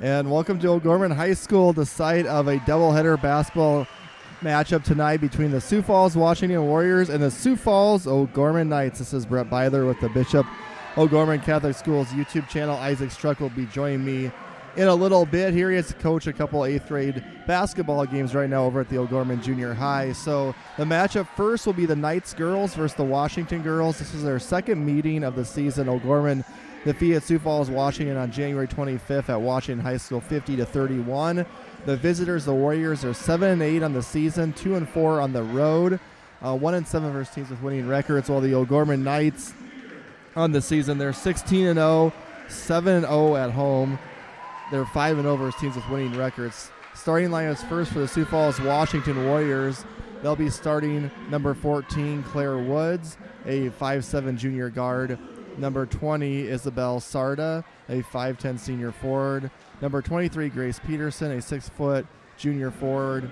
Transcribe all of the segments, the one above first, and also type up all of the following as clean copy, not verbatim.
And welcome to O'Gorman High School, the site of a doubleheader basketball matchup tonight between the Sioux Falls Washington Warriors and the Sioux Falls O'Gorman Knights. This is Brett Byler with the Bishop O'Gorman Catholic Schools YouTube channel. Isaac Struck will be joining me in a little bit. Here he is to coach a couple 8th grade basketball games right now over at the O'Gorman Junior High. So the matchup first will be the Knights girls versus the Washington girls. This is their second meeting of the season. O'Gorman defeated Sioux Falls Washington on January 25th at Washington High School 50-31. The visitors, the Warriors, are 7-8 on the season, 2-4 on the road, 1-7 versus teams with winning records, while the O'Gorman Knights on the season, they're 16-0, 7-0 at home. They're 5-0 versus teams with winning records. Starting lineups first for the Sioux Falls Washington Warriors. They'll be starting number 14, Claire Woods, a 5'7 junior guard. Number 20, Isabel Sarda, a 5'10 senior forward. Number 23, Grace Peterson, a 6-foot junior forward.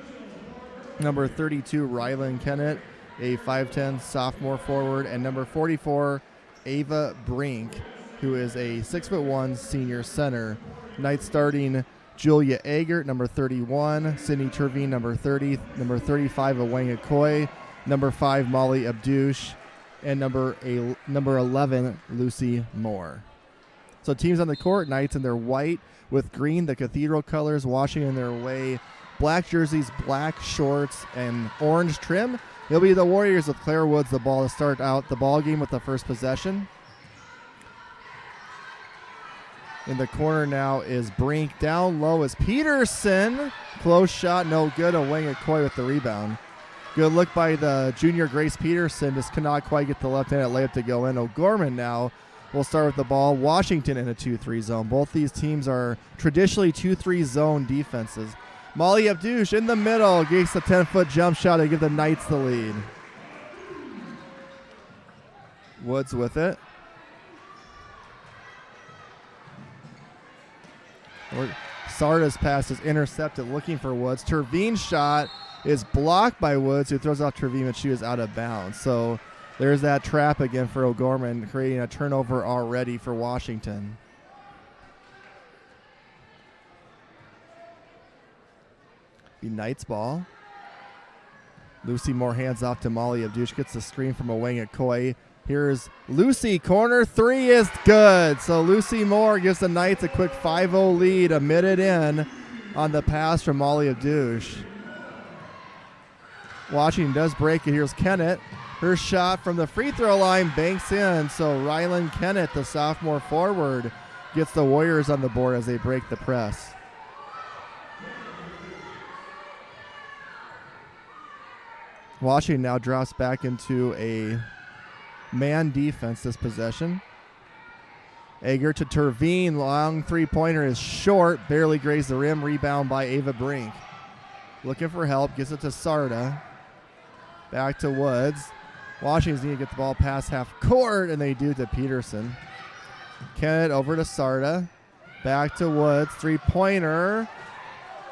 Number 32, Rylan Kennett, a 5'10 sophomore forward. And number 44, Ava Brink, who is a 6'1 senior center. Knights starting Julia Agert, number 31, Sydney Terveen, number 30, number 35, Awanga Koy, number 5, Molly Abdouche, and number 11, Lucy Moore. So teams on the court, Knights in their white with green, the cathedral colors, Washington their way, black jerseys, black shorts, and orange trim. It'll be the Warriors with Claire Woods the ball to start out the ball game with the first possession. In the corner now is Brink. Down low is Peterson. Close shot, no good. Awanga Koy with the rebound. Good look by the junior Grace Peterson. Just cannot quite get the left-handed layup to go in. O'Gorman now will start with the ball. Washington in a 2-3 zone. Both these teams are traditionally 2-3 zone defenses. Molly Abdouche in the middle gets a 10-foot jump shot to give the Knights the lead. Woods with it. Sarda's pass is intercepted, looking for Woods. Terveen's shot is blocked by Woods, who throws off Terveen, and she was out of bounds. So there's that trap again for O'Gorman, creating a turnover already for Washington. Be Knights ball. Lucy Moore hands off to Molly Abdouche, gets the screen from Awanga Koy. Here's Lucy, corner three is good. So Lucy Moore gives the Knights a quick 5-0 lead, a minute in on the pass from Molly Abdouche. Washington does break it. Here's Kennett. Her shot from the free throw line banks in. So Rylan Kennett, the sophomore forward, gets the Warriors on the board as they break the press. Washington now drops back into a man defense this possession. Agert to Terveen. Long three-pointer is short. Barely grazed the rim. Rebound by Ava Brink. Looking for help. Gives it to Sarda. Back to Woods. Washington's need to get the ball past half court, and they do to Peterson. Kennett over to Sarda. Back to Woods. Three-pointer.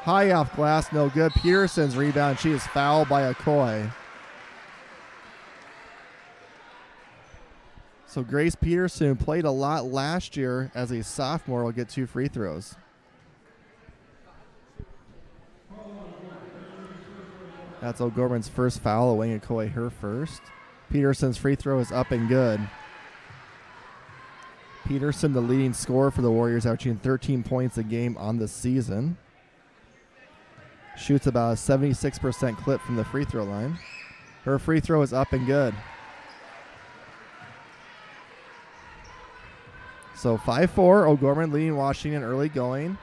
High off glass. No good. Peterson's rebound. She is fouled by Koy. So Grace Peterson played a lot last year as a sophomore. Will get 2 free throws. That's O'Gorman's first foul. Awanga Koy her first. Peterson's free throw is up and good. Peterson, the leading scorer for the Warriors, averaging 13 points a game on the season. Shoots about a 76% clip from the free throw line. Her free throw is up and good. So 5-4, O'Gorman leading Washington early going.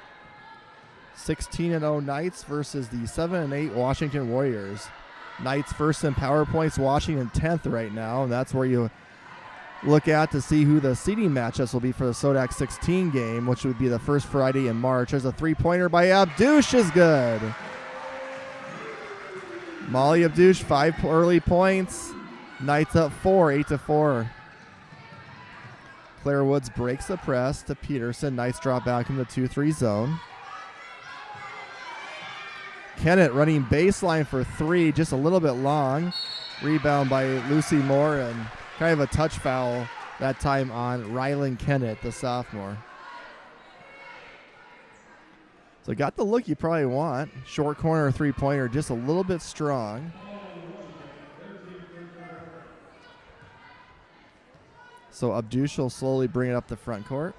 16-0 Knights versus the 7-8 Washington Warriors. Knights first in power points, Washington 10th right now. And that's where you look at to see who the seeding matchups will be for the Sodak 16 game, which would be the first Friday in March. There's a three-pointer by Abdouche is good. Molly Abdouche, 5 early points. Knights up 4, 8-4. Claire Woods breaks the press to Peterson. Knights drop back in the 2-3 zone. Kennett running baseline for 3, just a little bit long. Rebound by Lucy Moore, and kind of a touch foul that time on Rylan Kennett, the sophomore. So got the look you probably want. Short corner three-pointer, just a little bit strong. So Abdush will slowly bring it up the front court,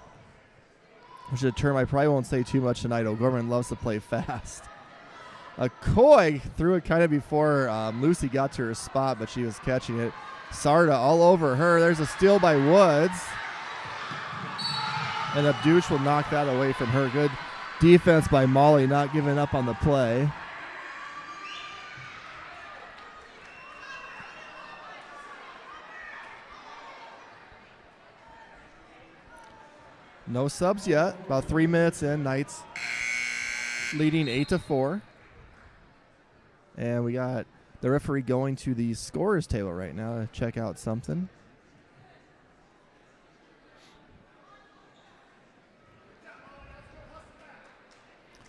which is a term I probably won't say too much tonight. O'Gorman loves to play fast. Coy threw it kind of before Lucy got to her spot, but she was catching it. Sarda all over her. There's a steal by Woods. And Abdush will knock that away from her. Good defense by Molly, not giving up on the play. No subs yet. About 3 minutes in. Knights leading 8-4. And we got the referee going to the scorer's table right now to check out something.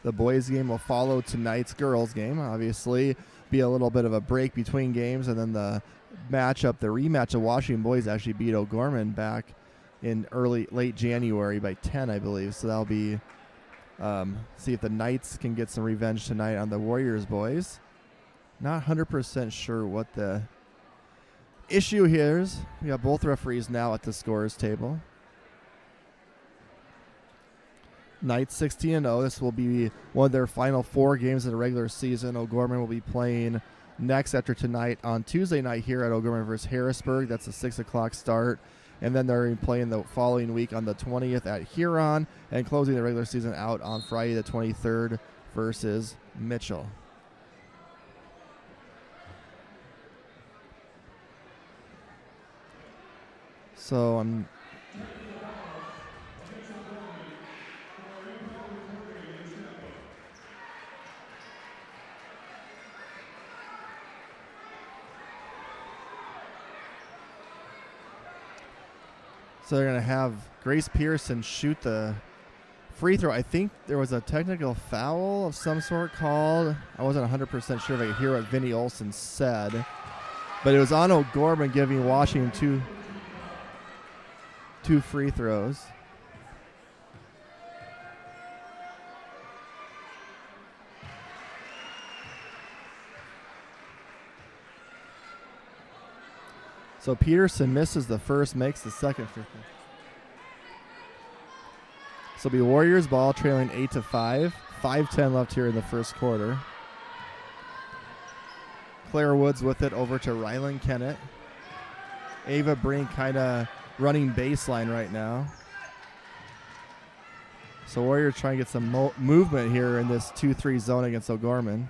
The boys' game will follow tonight's girls' game. Obviously, be a little bit of a break between games, and then the rematch of Washington boys actually beat O'Gorman back in late January by 10, I believe. So that'll be see if the Knights can get some revenge tonight on the Warriors boys. Not 100% sure what the issue here is. We got both referees now at the scorer's table. Knights 16-0. This will be one of their final 4 games of the regular season. O'Gorman will be playing next after tonight on Tuesday night here at O'Gorman versus Harrisburg. That's a 6 o'clock start. And then they're playing the following week on the 20th at Huron and closing the regular season out on Friday the 23rd versus Mitchell. So So they're going to have Grace Pearson shoot the free throw. I think there was a technical foul of some sort called. I wasn't 100% sure if I could hear what Vinny Olson said. But it was on O'Gorman giving Washington two free throws. So Peterson misses the first, makes the second free throw. So it'll be Warriors ball, trailing 8-5. 5:10 left here in the first quarter. Claire Woods with it over to Rylan Kennett. Ava Brink kind of running baseline right now. So Warriors trying to get some movement here in this 2-3 zone against O'Gorman.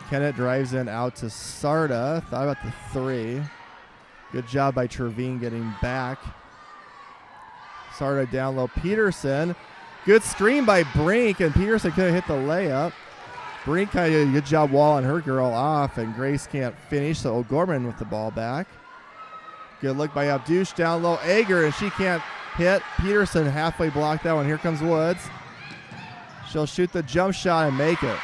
Kennett drives in out to Sarda. Thought about the 3. Good job by Trevine getting back. Sarda down low. Peterson. Good screen by Brink, and Peterson couldn't hit the layup. Brink kind of did a good job walling her girl off, and Grace can't finish, so O'Gorman with the ball back. Good look by Abdush down low. Ager, and she can't hit. Peterson halfway blocked that one. Here comes Woods. She'll shoot the jump shot and make it.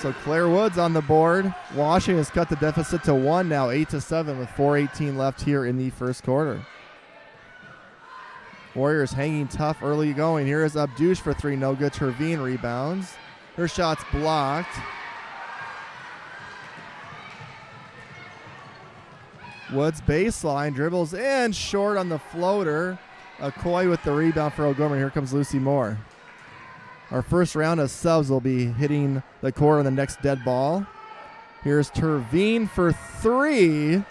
So Claire Woods on the board. Washington has cut the deficit to 1 now, 8-7 with 4:18 left here in the first quarter. Warriors hanging tough early going. Here is Abdush for 3, no good. Trevine rebounds. Her shot's blocked. Woods baseline, dribbles in, short on the floater. Coy with the rebound for O'Gorman. Here comes Lucy Moore. Our first round of subs will be hitting the court on the next dead ball. Here's Trevine for 3.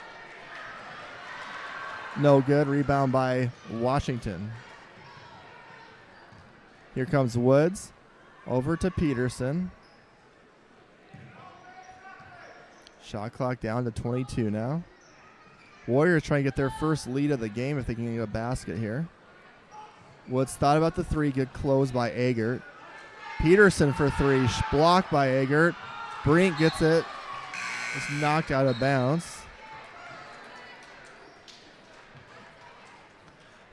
No good. Rebound by Washington. Here comes Woods. Over to Peterson. Shot clock down to 22 now. Warriors trying to get their first lead of the game if they can get a basket here. Woods thought about the 3. Good close by Agert. Peterson for 3. Blocked by Agert. Brink gets it. It's knocked out of bounds.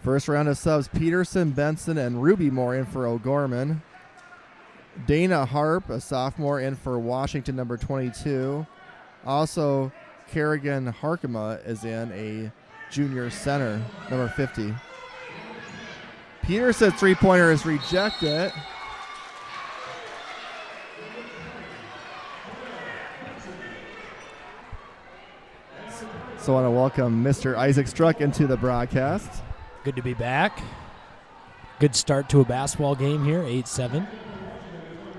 First round of subs, Peterson, Benson, and Ruby Moore in for O'Gorman. Dana Harp, a sophomore, in for Washington, number 22. Also, Kerrigan Harkema is in, a junior center, number 50. Peterson's three-pointer is rejected. So I want to welcome Mr. Isaac Struck into the broadcast. Good to be back. Good start to a basketball game here, 8-7.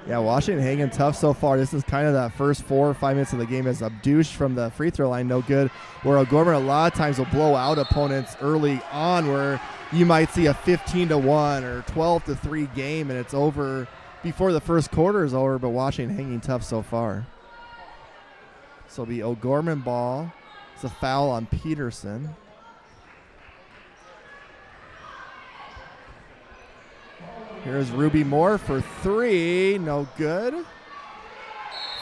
Yeah, Washington hanging tough so far. This is kind of that first 4 or 5 minutes of the game as Abdush from the free throw line, no good. Where O'Gorman a lot of times will blow out opponents early on where you might see a 15-1 or 12-3 game and it's over before the first quarter is over, but Washington hanging tough so far. So it'll be O'Gorman ball. It's a foul on Peterson. Here's Ruby Moore for 3. No good.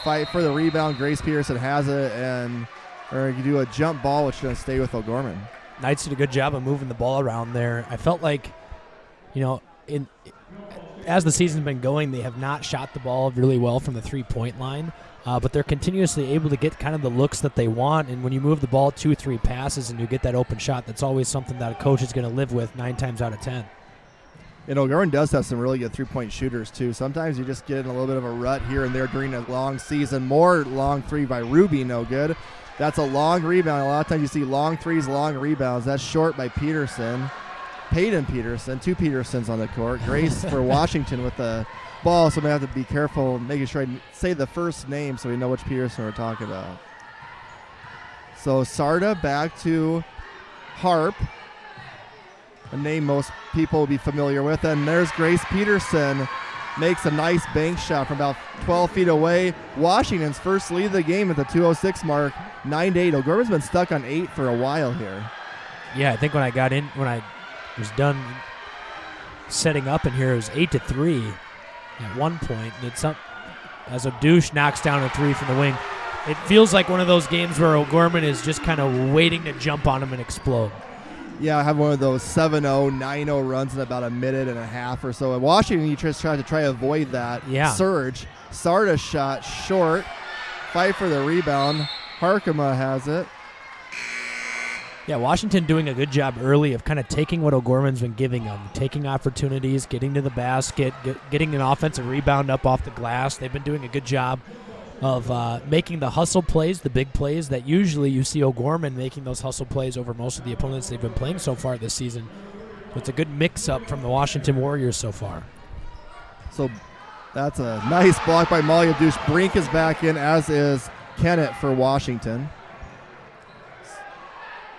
Fight for the rebound. Grace Peterson has it, and we're going to do a jump ball, which is going to stay with O'Gorman. Knights did a good job of moving the ball around there. I felt like, as the season's been going, they have not shot the ball really well from the three-point line, but they're continuously able to get kind of the looks that they want, and when you move the ball 2-3 passes and you get that open shot, that's always something that a coach is going to live with 9 times out of 10. And O'Gorman does have some really good three-point shooters, too. Sometimes you just get in a little bit of a rut here and there during a long season. More long three by Ruby, no good. That's a long rebound. A lot of times you see long threes, long rebounds. That's short by Peterson. Peyton Peterson, 2 Petersons on the court. Grace for Washington with the ball, so we have to be careful making sure I say the first name so we know which Peterson we're talking about. So Sarda back to Harp, a name most people will be familiar with. And there's Grace Peterson, makes a nice bank shot from about 12 feet away. Washington's first lead of the game at the 2:06 mark, 9-8. O'Gorman's been stuck on 8 for a while here. Yeah, I think when I was done setting up in here, it was 8-3 at one point. And it's up as Abdush knocks down a 3 from the wing. It feels like one of those games where O'Gorman is just kind of waiting to jump on him and explode. Yeah, I have one of those 7-0, 9-0 runs in about a minute and a half or so. At Washington, you just try to avoid that surge. Sarda shot short. Fight for the rebound. Harkema has it. Yeah, Washington doing a good job early of kind of taking what O'Gorman's been giving them, taking opportunities, getting to the basket, getting an offensive rebound up off the glass. They've been doing a good job of making the hustle plays, the big plays that usually you see O'Gorman making those hustle plays over most of the opponents they've been playing so far this season. So it's a good mix-up from the Washington Warriors so far. So that's a nice block by Molly Abdush. Brink is back in, as is Kennett for Washington.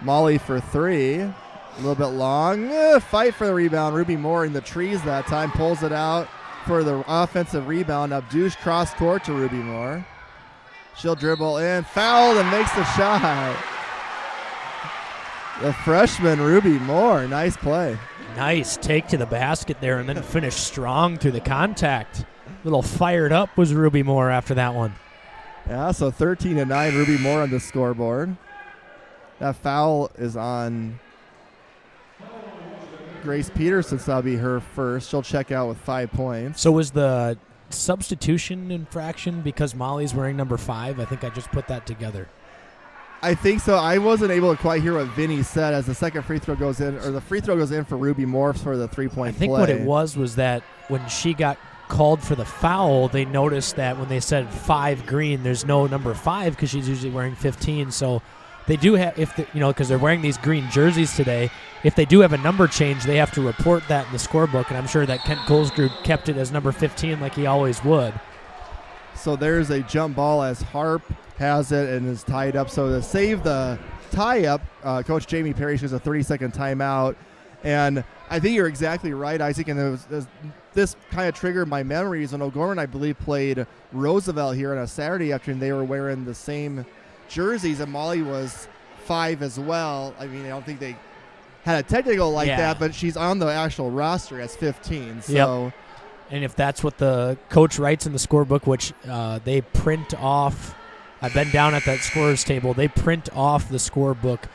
Molly for 3. A little bit long. Fight for the rebound. Ruby Moore in the trees that time. Pulls it out for the offensive rebound. Abdush cross court to Ruby Moore. She'll dribble in. Fouled and makes the shot. The freshman Ruby Moore. Nice play. Nice take to the basket there and then finish strong through the contact. A little fired up was Ruby Moore after that one. Yeah, so 13-9 Ruby Moore on the scoreboard. That foul is on Grace Peterson, so that'll be her first. She'll check out with 5 points. So was the substitution infraction because Molly's wearing number 5? I think I just put that together. I think so. I wasn't able to quite hear what Vinny said as the second free throw goes in, or the free throw goes in for Ruby Moore for the three-point play. I think what it was that when she got called for the foul, they noticed that when they said 5 green, there's no number 5 because she's usually wearing 15. So they do have, because they're wearing these green jerseys today, if they do have a number change, they have to report that in the scorebook, and I'm sure that Kent Goldsgrud kept it as number 15 like he always would. So there's a jump ball as Harp has it and is tied up. So to save the tie-up, Coach Jamie Perry shows a 30-second timeout. And I think you're exactly right, Isaac, and this kind of triggered my memories when O'Gorman, I believe, played Roosevelt here on a Saturday afternoon. They were wearing the same jerseys, and Molly was 5 as well. I mean, I don't think they had a technical like that, but she's on the actual roster as 15. So, yep. And if that's what the coach writes in the scorebook, which they print off, I've been down at that scorer's table, they print off the scorebook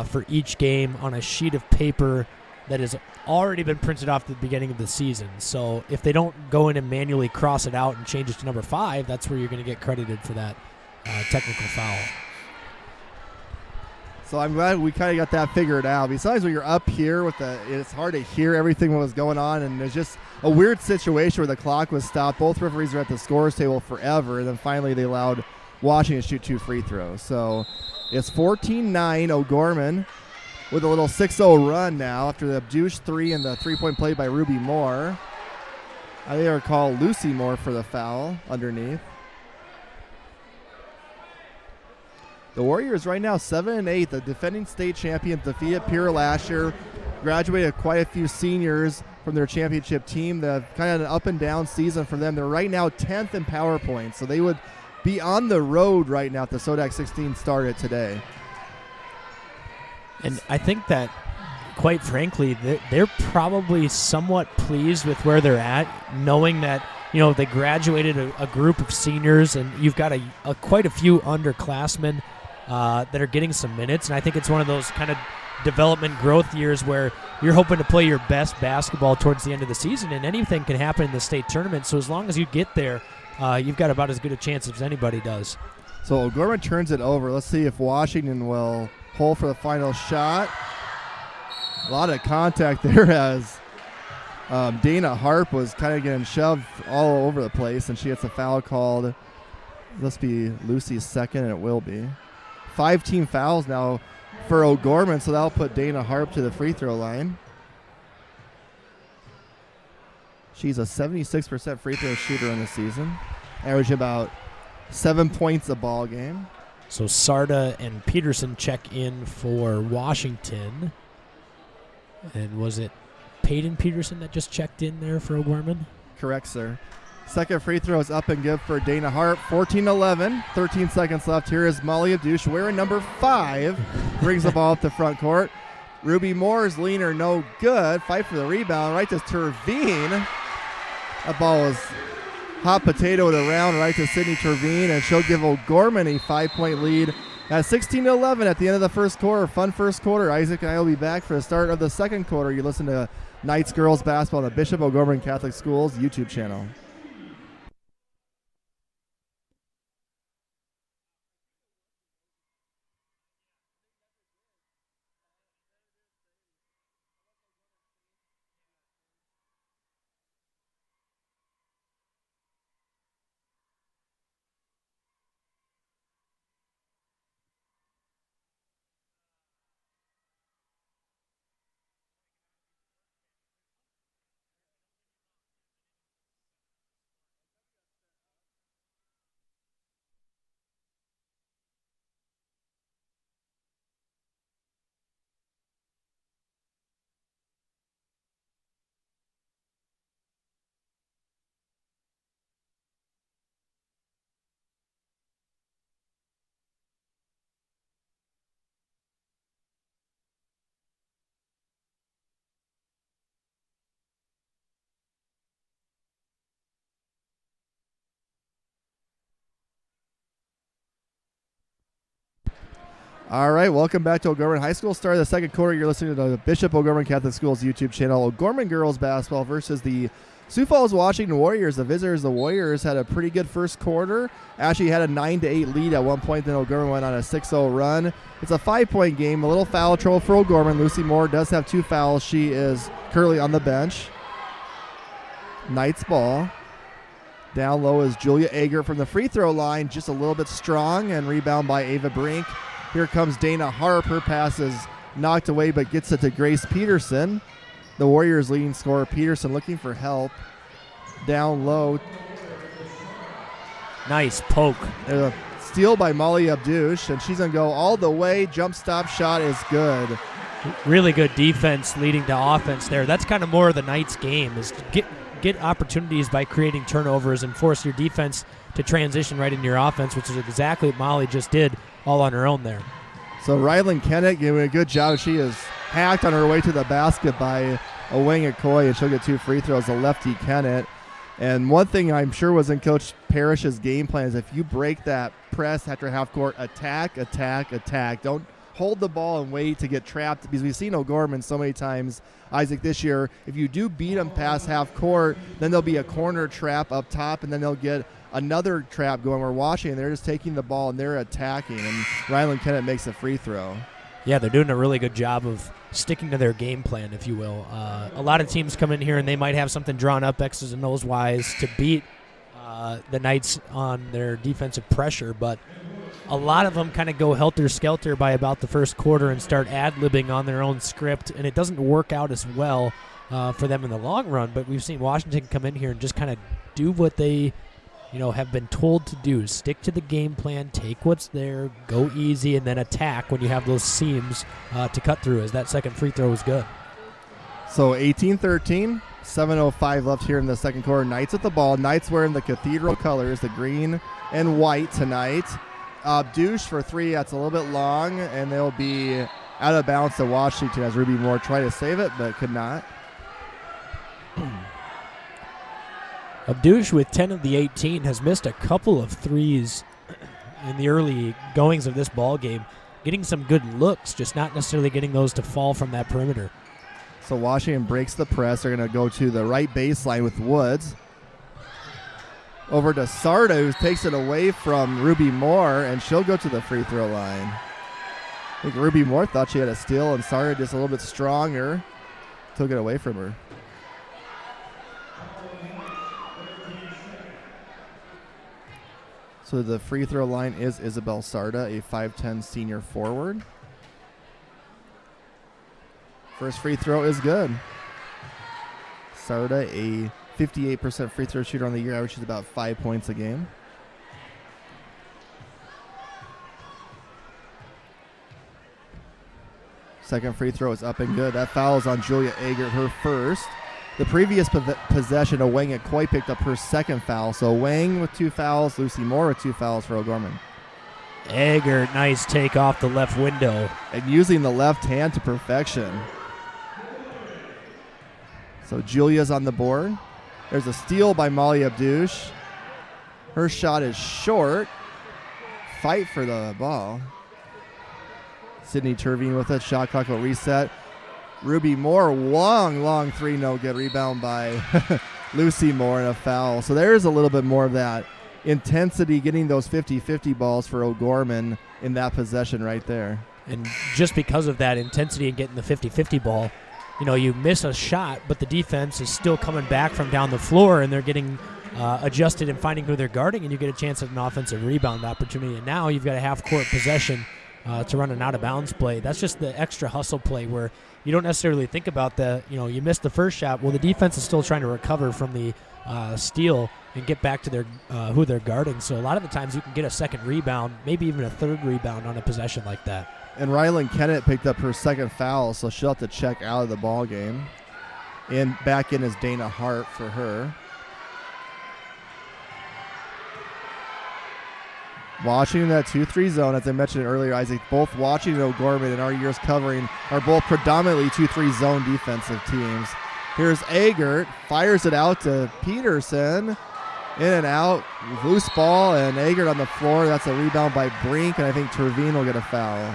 for each game on a sheet of paper that has already been printed off at the beginning of the season. So if they don't go in and manually cross it out and change it to number 5, that's where you're going to get credited for that technical foul. So I'm glad we kind of got that figured out. Besides, when you're up here it's hard to hear everything that was going on, and there's just a weird situation where the clock was stopped. Both referees were at the scorer's table forever, and then finally they allowed Washington to shoot 2 free throws. So it's 14-9 O'Gorman with a little 6-0 run now after the Abdush 3 and the 3-point play by Ruby Moore. I think they were called Lucy Moore for the foul underneath. The Warriors right now 7-8. The defending state champions defeated Pierre last year. Graduated quite a few seniors from their championship team. The kind of an up and down season for them. They're right now 10th in power points, so they would be on the road right now if the Sodak 16 started today. And I think that, quite frankly, they're probably somewhat pleased with where they're at, knowing that they graduated a group of seniors, and you've got quite a few underclassmen that are getting some minutes. And I think it's one of those kind of development growth years where you're hoping to play your best basketball towards the end of the season, and anything can happen in the state tournament. So as long as you get there, you've got about as good a chance as anybody does. So O'Gorman turns it over. Let's see if Washington will pull for the final shot. A lot of contact there as Dana Harp was kind of getting shoved all over the place, and she gets a foul called. This be Lucy's second, and it will be. 5 team fouls now for O'Gorman, so that'll put Dana Harp to the free throw line. She's a 76% free throw shooter in the season, averaging about 7 points a ball game. So Sarda and Peterson check in for Washington. And was it Peyton Peterson that just checked in there for O'Gorman? Correct, sir. Second free throw is up and good for Dana Hart. 14-11, 13 seconds left. Here is Molly Abdush wearing number 5. Brings the ball up the front court. Ruby Moore's leaner, no good. Fight for the rebound. Right to Terveen. That ball was hot potatoed around right to Sydney Terveen, and she'll give O'Gorman a 5-point lead at 16-11 at the end of the first quarter. Fun first quarter. Isaac and I will be back for the start of the second quarter. You listen to Knights Girls Basketball on the Bishop O'Gorman Catholic Schools YouTube channel. All right, welcome back to O'Gorman High School. Start of the second quarter. You're listening to the Bishop O'Gorman Catholic Schools YouTube channel. O'Gorman Girls Basketball versus the Sioux Falls Washington Warriors. The visitors, the Warriors, had a pretty good first quarter. Actually had a 9-8 lead at one point. Then O'Gorman went on a 6-0 run. It's a 5-point game. A little foul trouble for O'Gorman. Lucy Moore does have 2 fouls. She is currently on the bench. Knights ball. Down low is Julia Ager from the free throw line. Just a little bit strong, and rebound by Ava Brink. Here comes Dana Harp. Her pass is knocked away, but gets it to Grace Peterson. The Warriors' leading scorer, Peterson, looking for help. Down low. Nice poke. There's a steal by Molly Abdush, and she's going to go all the way. Jump stop shot is good. Really good defense leading to offense there. That's kind of more of the Knights' game, is to get opportunities by creating turnovers and force your defense to transition right into your offense, which is exactly what Molly just did all on her own there. So Rylan Kennett giving a good job. She is hacked on her way to the basket by Owanga Coy, and she'll get 2 free throws, a lefty Kennett. And one thing I'm sure was in Coach Parrish's game plan is if you break that press after half court, attack, attack, attack. Don't hold the ball and wait to get trapped, because we've seen O'Gorman so many times, Isaac, this year. If you do beat them past half court, then there'll be a corner trap up top, and then they'll get another trap going where Washington, they're just taking the ball and they're attacking, and Rylan Kennett makes a free throw. Yeah, they're doing a really good job of sticking to their game plan, if you will. A lot of teams come in here and they might have something drawn up X's and O's wise to beat the Knights on their defensive pressure, but a lot of them kind of go helter-skelter by about the first quarter and start ad-libbing on their own script, and it doesn't work out as well for them in the long run. But we've seen Washington come in here and just kind of do what they have been told to do. Stick to the game plan, take what's there, go easy, and then attack when you have those seams to cut through, as that second free throw was good. So 18-13, 7:05 left here in the second quarter. Knights at the ball. Knights wearing the Cathedral colors, the green and white tonight. Douche for three. That's a little bit long, and they'll be out of bounds to Washington as Ruby Moore tried to save it, but could not. Abdouche, with 10 of the 18, has missed a couple of threes in the early goings of this ball game, getting some good looks, just not necessarily getting those to fall from that perimeter. So Washington breaks the press. They're going to go to the right baseline with Woods. Over to Sarda, who takes it away from Ruby Moore, and she'll go to the free throw line. I think Ruby Moore thought she had a steal, and Sarda just a little bit stronger took it away from her. So the free throw line is Isabel Sarda, a 5'10 senior forward. First free throw is good. Sarda, a 58% free throw shooter on the year, averages about 5 points a game. Second free throw is up and good. That foul is on Julia Eggert, her first. The previous possession, Wang at Coy picked up her second foul. So Wang with 2 fouls, Lucy Moore with 2 fouls for O'Gorman. Eggert, nice take off the left window. And using the left hand to perfection. So Julia's on the board. There's a steal by Molly Abdouche. Her shot is short. Fight for the ball. Sydney Turvine with it. Shot clock will reset. Ruby Moore, long three, no good. Rebound by Lucy Moore and a foul. So there's a little bit more of that intensity, getting those 50-50 balls for O'Gorman in that possession right there. And just because of that intensity and getting the 50-50 ball, you miss a shot, but the defense is still coming back from down the floor, and they're getting adjusted and finding who they're guarding, and you get a chance at an offensive rebound opportunity. And now you've got a half-court possession to run an out-of-bounds play. That's just the extra hustle play where you don't necessarily think about you missed the first shot. Well, the defense is still trying to recover from the steal and get back to their who they're guarding. So a lot of the times you can get a second rebound, maybe even a third rebound on a possession like that. And Rylan Kennett picked up her second foul, so she'll have to check out of the ball game. And back in is Dana Hart for her. Washington, that 2-3 zone, as I mentioned earlier, Isaac, both Washington and O'Gorman in our years covering are both predominantly 2-3 zone defensive teams. Here's Eggert, fires it out to Peterson. In and out, loose ball, and Eggert on the floor. That's a rebound by Brink, and I think Turvine will get a foul.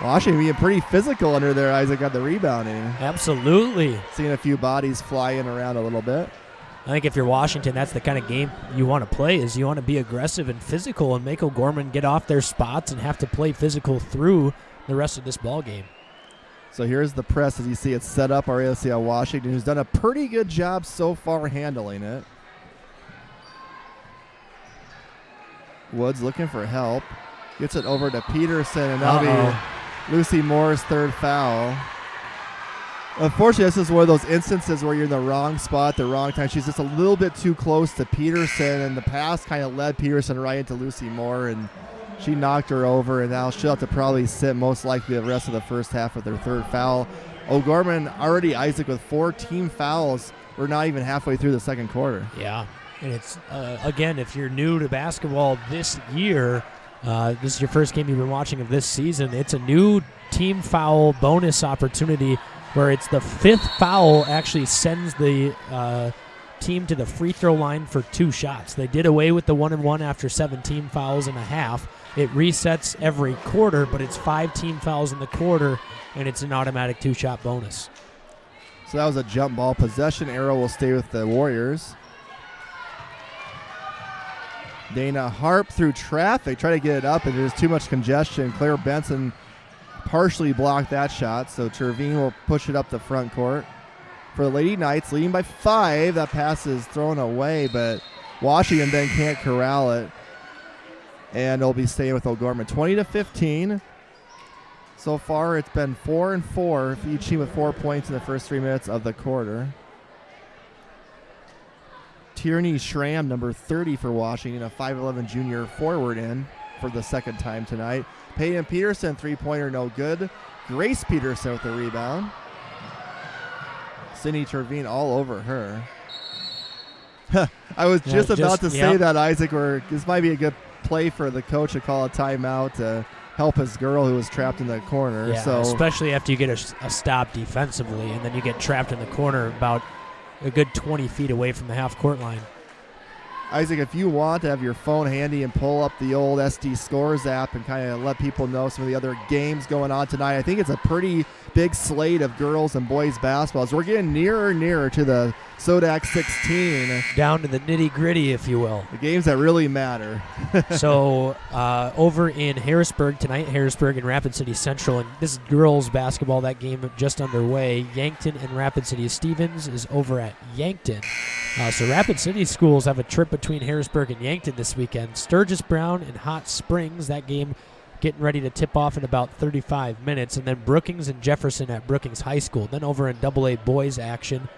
Washington being pretty physical under there, Isaac, got the rebounding. Absolutely. Seeing a few bodies flying around a little bit. I think if you're Washington, that's the kind of game you want to play, is you want to be aggressive and physical and make O'Gorman get off their spots and have to play physical through the rest of this ball game. So here's the press as you see it set up. Our ASCL Washington, who's done a pretty good job so far handling it. Woods looking for help. Gets it over to Peterson, and that'll be Lucy Moore's third foul. Unfortunately, this is one of those instances where you're in the wrong spot at the wrong time. She's just a little bit too close to Peterson, and the pass kind of led Peterson right into Lucy Moore, and she knocked her over, and now she'll have to probably sit most likely the rest of the first half with her third foul. O'Gorman already, Isaac, with 4 team fouls. We're not even halfway through the second quarter. Yeah, and it's, again, if you're new to basketball this year, this is your first game you've been watching of this season, it's a new team foul bonus opportunity where it's the 5th foul actually sends the team to the free throw line for 2 shots. They did away with the 1-and-1 after 17 fouls and a half. It resets every quarter, but it's 5 team fouls in the quarter, and it's an automatic 2-shot bonus. So that was a jump ball. Possession arrow will stay with the Warriors. Dana Harp through traffic, try to get it up, and there's too much congestion. Claire Benson partially blocked that shot, so Terveen will push it up the front court. For the Lady Knights, leading by 5. That pass is thrown away, but Washington then can't corral it. And they'll be staying with O'Gorman. 20-15. So far, it's been 4 and 4, each team with 4 points in the first 3 minutes of the quarter. Tierney Schramm, number 30 for Washington, a 5'11 junior forward in for the second time tonight. Peyton Peterson, three-pointer, no good. Grace Peterson with the rebound. Sydney Terveen all over her. I was just about to say that, Isaac, where this might be a good play for the coach to call a timeout to help his girl who was trapped in the corner. Yeah, so especially after you get a stop defensively, and then you get trapped in the corner about a good 20 feet away from the half-court line. Isaac, if you want to have your phone handy and pull up the old SD Scores app and kind of let people know some of the other games going on tonight, I think it's a pretty big slate of girls and boys basketball as we're getting nearer and nearer to the Sodak 16. Down to the nitty-gritty, if you will. The games that really matter. So over in Harrisburg tonight, Harrisburg and Rapid City Central, and this is girls basketball, that game just underway. Yankton and Rapid City Stevens is over at Yankton. So Rapid City schools have a trip between Harrisburg and Yankton this weekend. Sturgis Brown and Hot Springs, that game getting ready to tip off in about 35 minutes. And then Brookings and Jefferson at Brookings High School. Then over in AA boys action,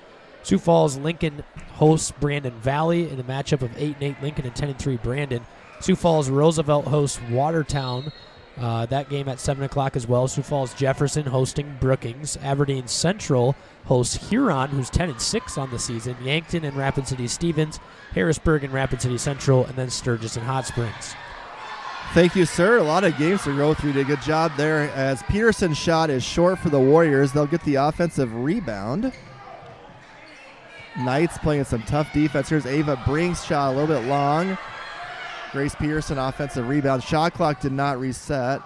Sioux Falls Lincoln hosts Brandon Valley in a matchup of 8-8 Lincoln and 10-3 Brandon. Sioux Falls Roosevelt hosts Watertown. That game at 7 o'clock as well. Sioux Falls Jefferson hosting Brookings. Aberdeen Central hosts Huron, who's 10-6 on the season. Yankton and Rapid City Stevens, Harrisburg and Rapid City Central, and then Sturgis and Hot Springs. Thank you, sir. A lot of games to go through. Did a good job there. As Peterson's shot is short for the Warriors, they'll get the offensive rebound. Knights playing some tough defense. Here's Ava Brink's shot a little bit long. Grace Peterson offensive rebound. Shot clock did not reset.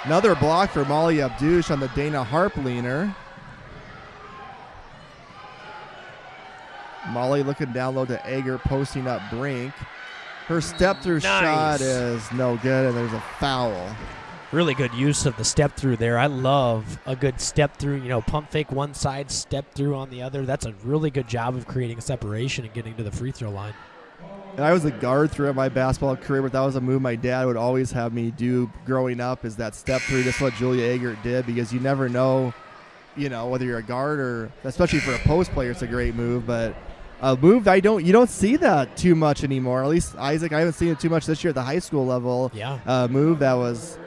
Another block for Molly Abdouche on the Dana Harp leaner. Molly looking down low to Egger, posting up Brink. Her step-through shot is no good, and there's a foul. Really good use of the step-through there. I love a good step-through, pump fake one side, step-through on the other. That's a really good job of creating a separation and getting to the free throw line. And I was a guard throughout my basketball career, but that was a move my dad would always have me do growing up, is that step-through, just what Julia Eggert did, because you never know, whether you're a guard or, especially for a post player, it's a great move, but a move you don't see that too much anymore. At least, Isaac, I haven't seen it too much this year at the high school level. Yeah. Move that was,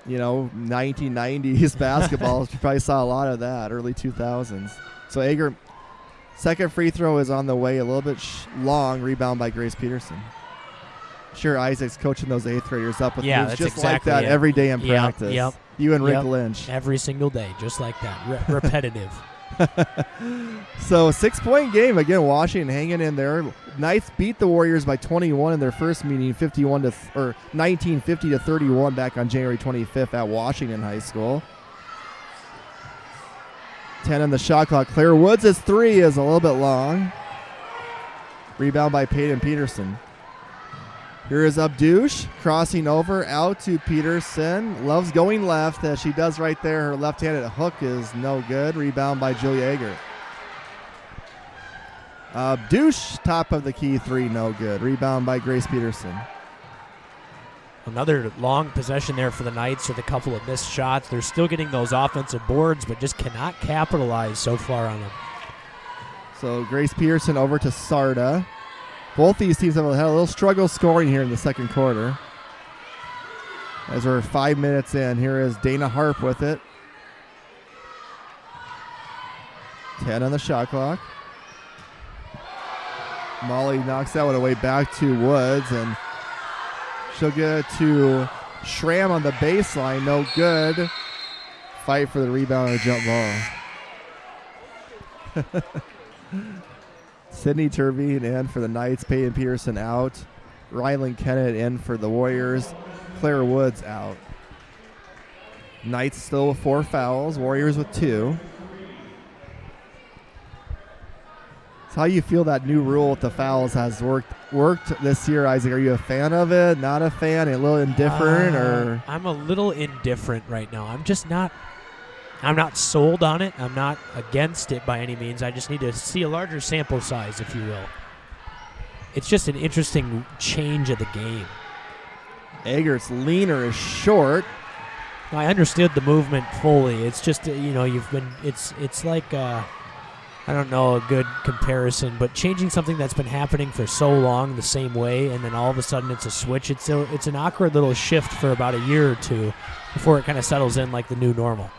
1990s basketball. You probably saw a lot of that, early 2000s. So Eggert, second free throw is on the way, a little bit long, rebound by Grace Peterson. Sure, Isaac's coaching those 8th graders up with moves that's just exactly like that it. every day in practice. Yep. You and Rick Lynch. Every single day, just like that. Repetitive. So 6-point game again. Washington hanging in there. Knights beat the Warriors by 21 in their first meeting, 1950 to 31 back on January 25th at Washington High School. 10 on the shot clock. Claire Woods' three is a little bit long. Rebound by Peyton Peterson. Here is Abdouche crossing over out to Peterson. Loves going left, as she does right there. Her left-handed hook is no good. Rebound by Julia Eggert. Abdouche, top of the key three, no good. Rebound by Grace Peterson. Another long possession there for the Knights with a couple of missed shots. They're still getting those offensive boards, but just cannot capitalize so far on them. So Grace Peterson over to Sarda. Both these teams have had a little struggle scoring here in the second quarter. As we're 5 minutes in, here is Dana Harp with it. 10 on the shot clock. Molly knocks that one away back to Woods, and she'll get it to Schramm on the baseline. No good. Fight for the rebound and a jump ball. Sydney Terveen in for the Knights. Peyton Peterson out. Rylan Kennett in for the Warriors. Claire Woods out. Knights still with 4 fouls. Warriors with 2. So how you feel that new rule with the fouls has worked this year, Isaac? Are you a fan of it? Not a fan? A little indifferent? Or I'm a little indifferent right now. I'm not sold on it. I'm not against it by any means. I just need to see a larger sample size, if you will. It's just an interesting change of the game. Egert's leaner is short. I understood the movement fully. It's just it's like I don't know a good comparison, but changing something that's been happening for so long the same way, and then all of a sudden it's a switch. It's an awkward little shift for about a year or two before it kind of settles in like the new normal.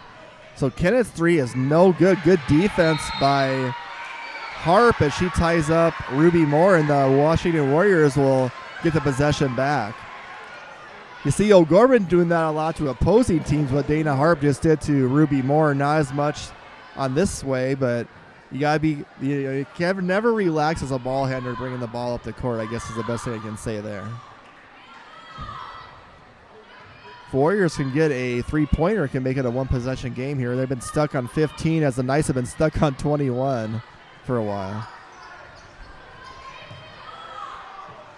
So Kenneth's three is no good. Good defense by Harp as she ties up Ruby Moore, and the Washington Warriors will get the possession back. You see O'Gorman doing that a lot to opposing teams, what Dana Harp just did to Ruby Moore. Not as much on this way, but you gotta be you can never relax as a ball handler bringing the ball up the court, I guess is the best thing I can say there. If Warriors can get a three-pointer, can make it a one-possession game here. They've been stuck on 15 as the Knights have been stuck on 21 for a while.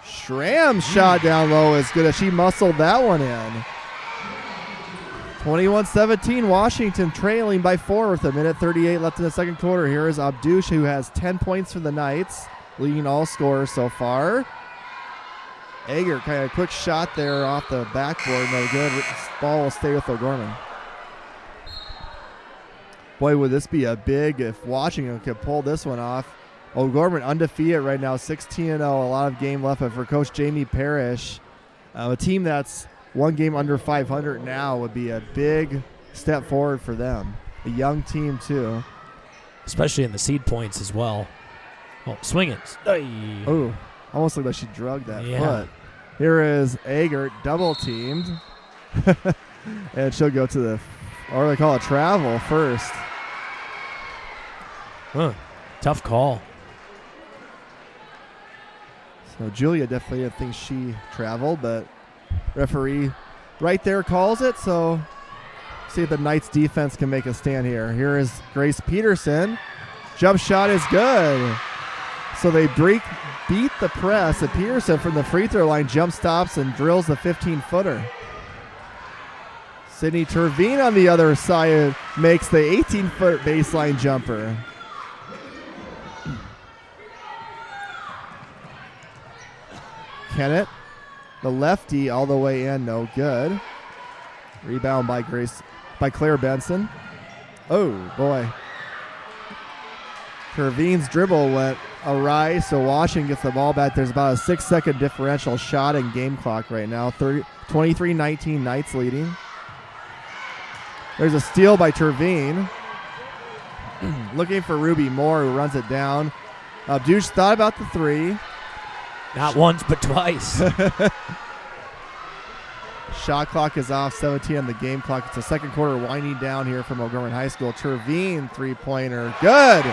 Schramm's shot down low is good as she muscled that one in. 21-17, Washington trailing by 4 with a minute 38 left in the second quarter. Here is Abdouche, who has 10 points for the Knights, leading all scorers so far. Eger, kind of a quick shot there off the backboard. No good. Ball will stay with O'Gorman. Boy, would this be a big if Washington could pull this one off. O'Gorman undefeated right now, 16-0, a lot of game left. But for Coach Jamie Parrish, a team that's one game under 500 now would be a big step forward for them. A young team, too. Especially in the seed points as well. Oh, swing it. Oh, almost looked like she drugged that foot. Here is Eger, double teamed. And she'll go to the, or they call it travel first. Huh. Tough call. So Julia definitely thinks she traveled, but referee right there calls it. So see if the Knights defense can make a stand here. Here is Grace Peterson. Jump shot is good. So they beat the press. And Peterson from the free throw line jump stops and drills the 15-footer. Sydney Terveen on the other side makes the 18-foot baseline jumper. Kennett, the lefty, all the way in, no good. Rebound by Claire Benson. Oh boy. Terveen's dribble went awry, so Washington gets the ball back. There's about a 6-second differential shot in game clock right now. 23-19, Knights leading. There's a steal by Terveen. Looking for Ruby Moore, who runs it down. Abdouche thought about the three. Not once, but twice. Shot clock is off, 17 on the game clock. It's the second quarter winding down here from O'Gorman High School. Terveen, three-pointer. Good!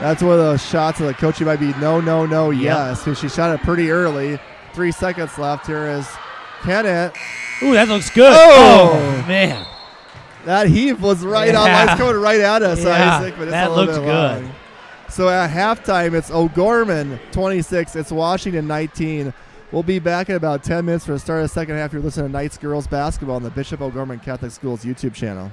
That's one of those shots that the coach might be no, yes. Because she shot it pretty early. 3 seconds left. Here is Kennett. Ooh, that looks good. Oh, man. That heave was right on. It's coming right at us, Isaac. But it's that a little looks bit good. long. So at halftime, it's O'Gorman 26. It's Washington 19. We'll be back in about 10 minutes for the start of the second half. You're listening to Knights Girls Basketball on the Bishop O'Gorman Catholic Schools YouTube channel.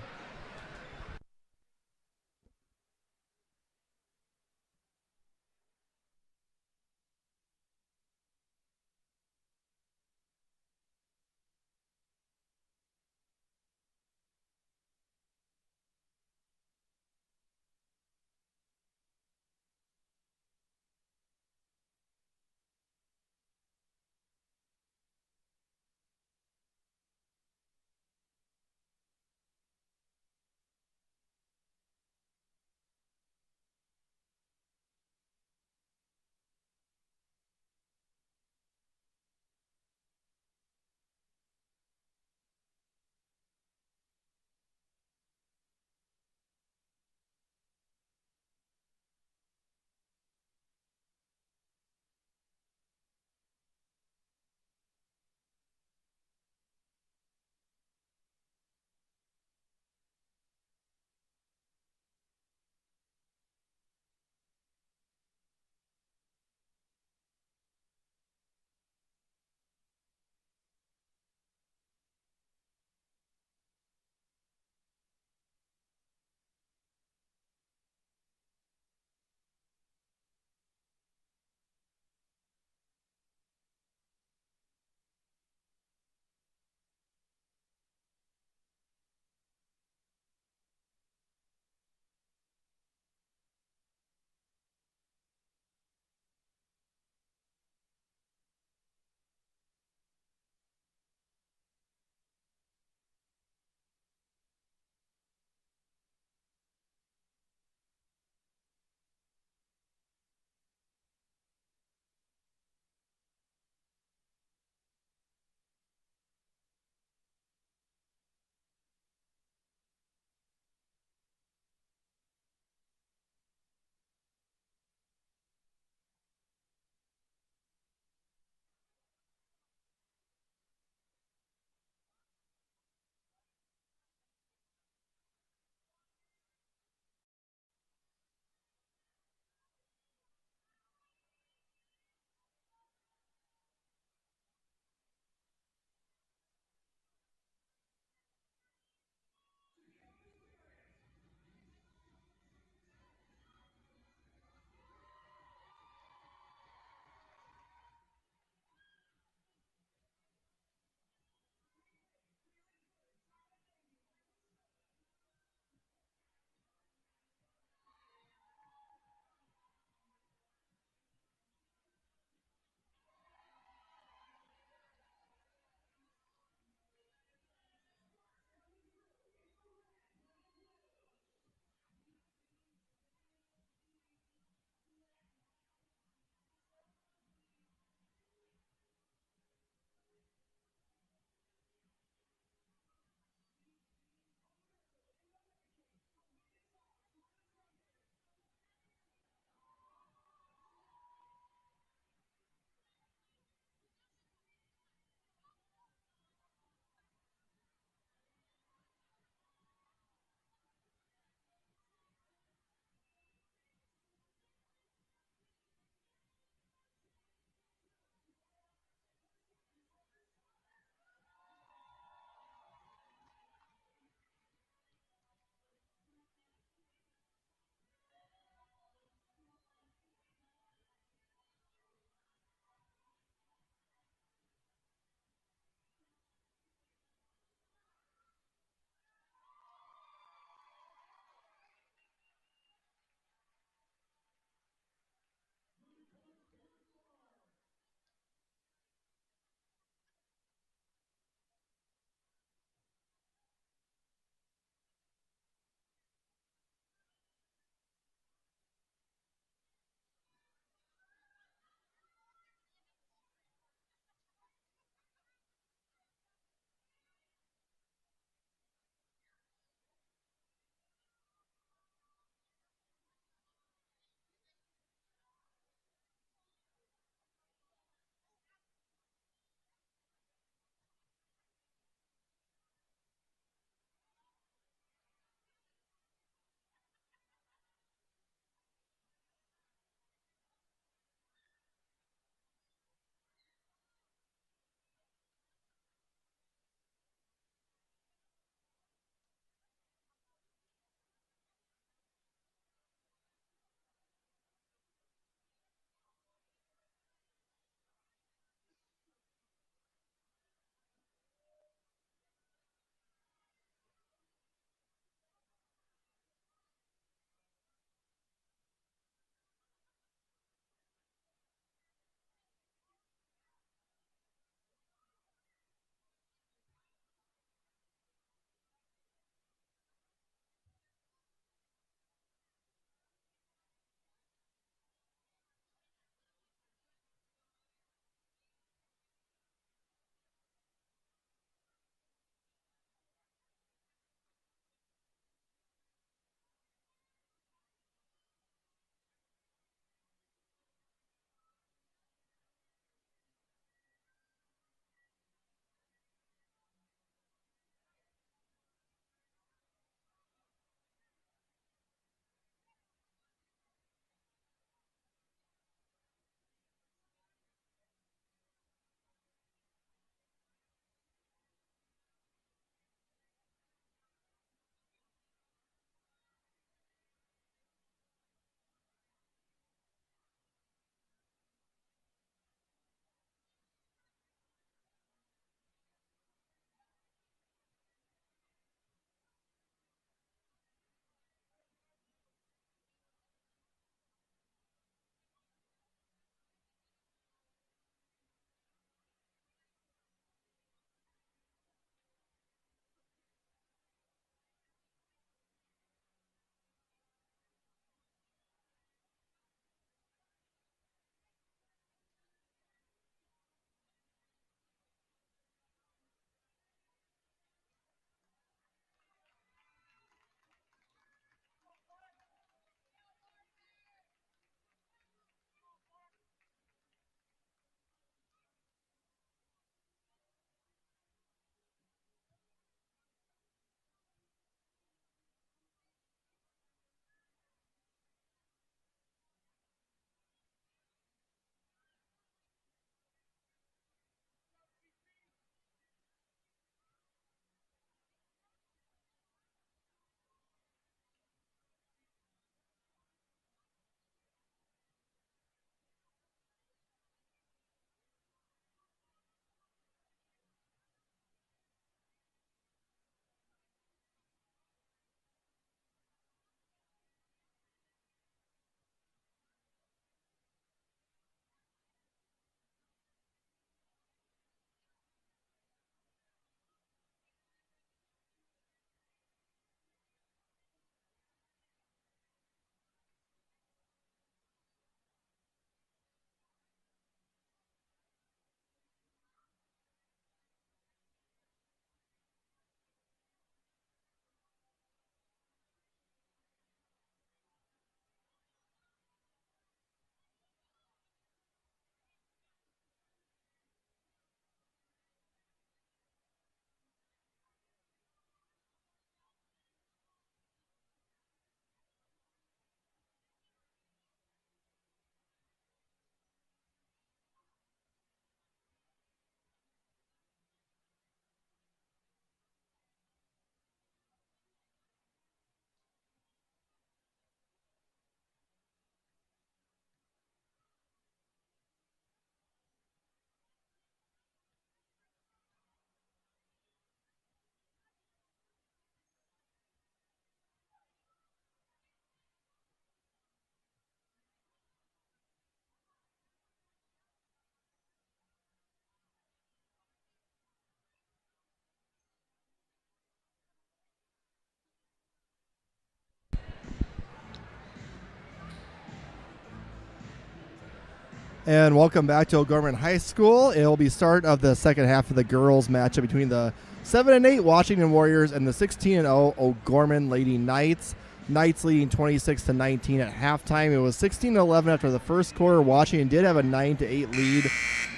And welcome back to O'Gorman High School. It will be start of the second half of the girls matchup between the 7-8 Washington Warriors and the 16-0 O'Gorman Lady Knights. Knights leading 26-19 at halftime. It was 16-11 after the first quarter. Washington did have a 9-8 lead.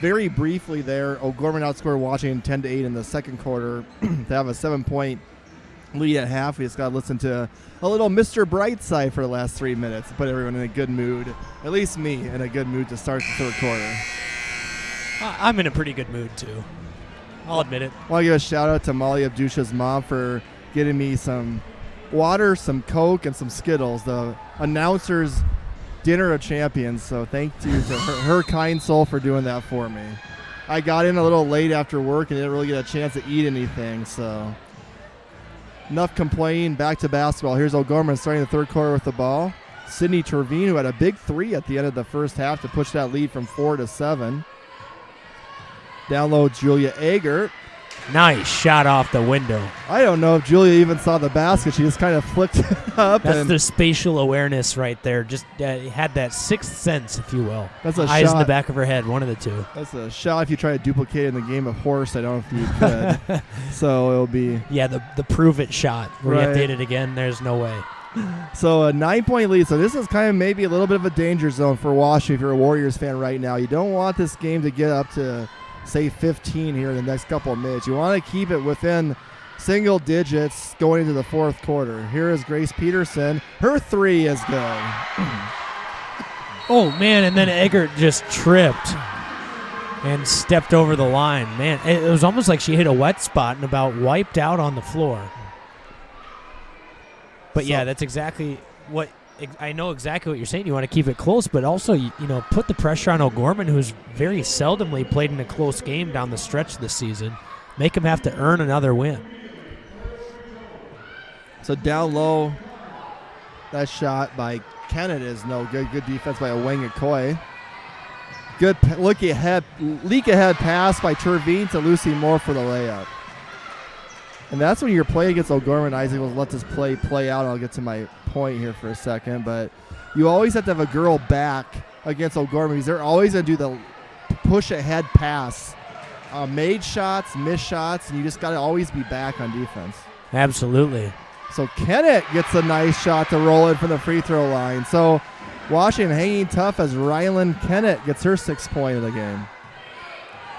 Very briefly there, O'Gorman outscored Washington 10-8 in the second quarter to have a 7-point lead at half. We just got to listen to a little Mr. Brightside for the last 3 minutes. Put everyone in a good mood, at least me, in a good mood to start the third quarter. I'm in a pretty good mood, too. I'll admit it. I want to give a shout-out to Molly Abdusha's mom for getting me some water, some Coke, and some Skittles. The announcer's dinner of champions, so thank you to her kind soul for doing that for me. I got in a little late after work and didn't really get a chance to eat anything, so... Enough complaining. Back to basketball. Here's O'Gorman starting the third quarter with the ball. Sydney Trevine, who had a big three at the end of the first half to push that lead from 4 to 7. Down low, Julia Eggert. Nice shot off the window. I don't know if Julia even saw the basket. She just kind of flicked it up. That's the spatial awareness right there. Just had that sixth sense, if you will. That's a eyes shot in the back of her head, one of the two. That's a shot if you try to duplicate it in the game of horse. I don't know if you could. So it'll be... Yeah, the prove it shot. Where you have to hit it again, there's no way. So a 9-point lead. So this is kind of maybe a little bit of a danger zone for Washington if you're a Warriors fan right now. You don't want this game to get up to... say 15 here in the next couple of minutes. You want to keep it within single digits going into the fourth quarter. Here is Grace Peterson. Her three is good. Oh, man, and then Eggert just tripped and stepped over the line. Man, it was almost like she hit a wet spot and about wiped out on the floor. But, yeah, that's exactly what – I know exactly what you're saying. You want to keep it close, but also, you know, put the pressure on O'Gorman, who's very seldomly played in a close game down the stretch this season. Make him have to earn another win. So down low, that shot by Kennett is no good. Good defense by Oweng Okoye. Good leak ahead pass by Trevine to Lucy Moore for the layup. And that's when you're playing against O'Gorman. Isaac will let this play out. I'll get to my point here for a second. But you always have to have a girl back against O'Gorman because they're always going to do the push-ahead pass. Made shots, missed shots, and you just got to always be back on defense. Absolutely. So Kennett gets a nice shot to roll in from the free throw line. So Washington hanging tough as Rylan Kennett gets her 6th point of the game.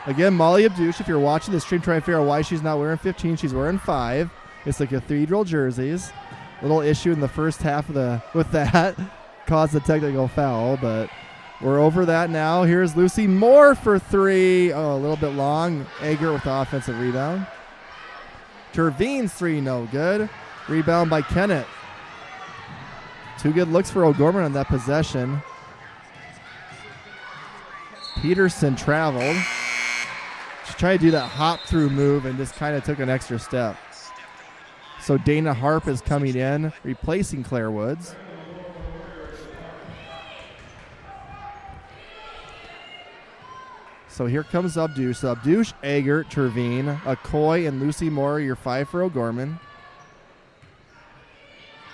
Again, Molly Abdush, if you're watching the stream trying to figure out why she's not wearing 15, she's wearing 5. It's the Cathedral jerseys. Little issue in the first half with that. Caused a technical foul, but we're over that now. Here's Lucy Moore for 3. Oh, a little bit long. Eggert with the offensive rebound. Tervine's 3, no good. Rebound by Kennett. 2 good looks for O'Gorman on that possession. Peterson traveled. She tried to do that hop-through move and just kind of took an extra step. So Dana Harp is coming in, replacing Claire Woods. So here comes Abdush. So Abdush, Eggert, Trevine, Okoye, and Lucy Moore, your 5 for O'Gorman.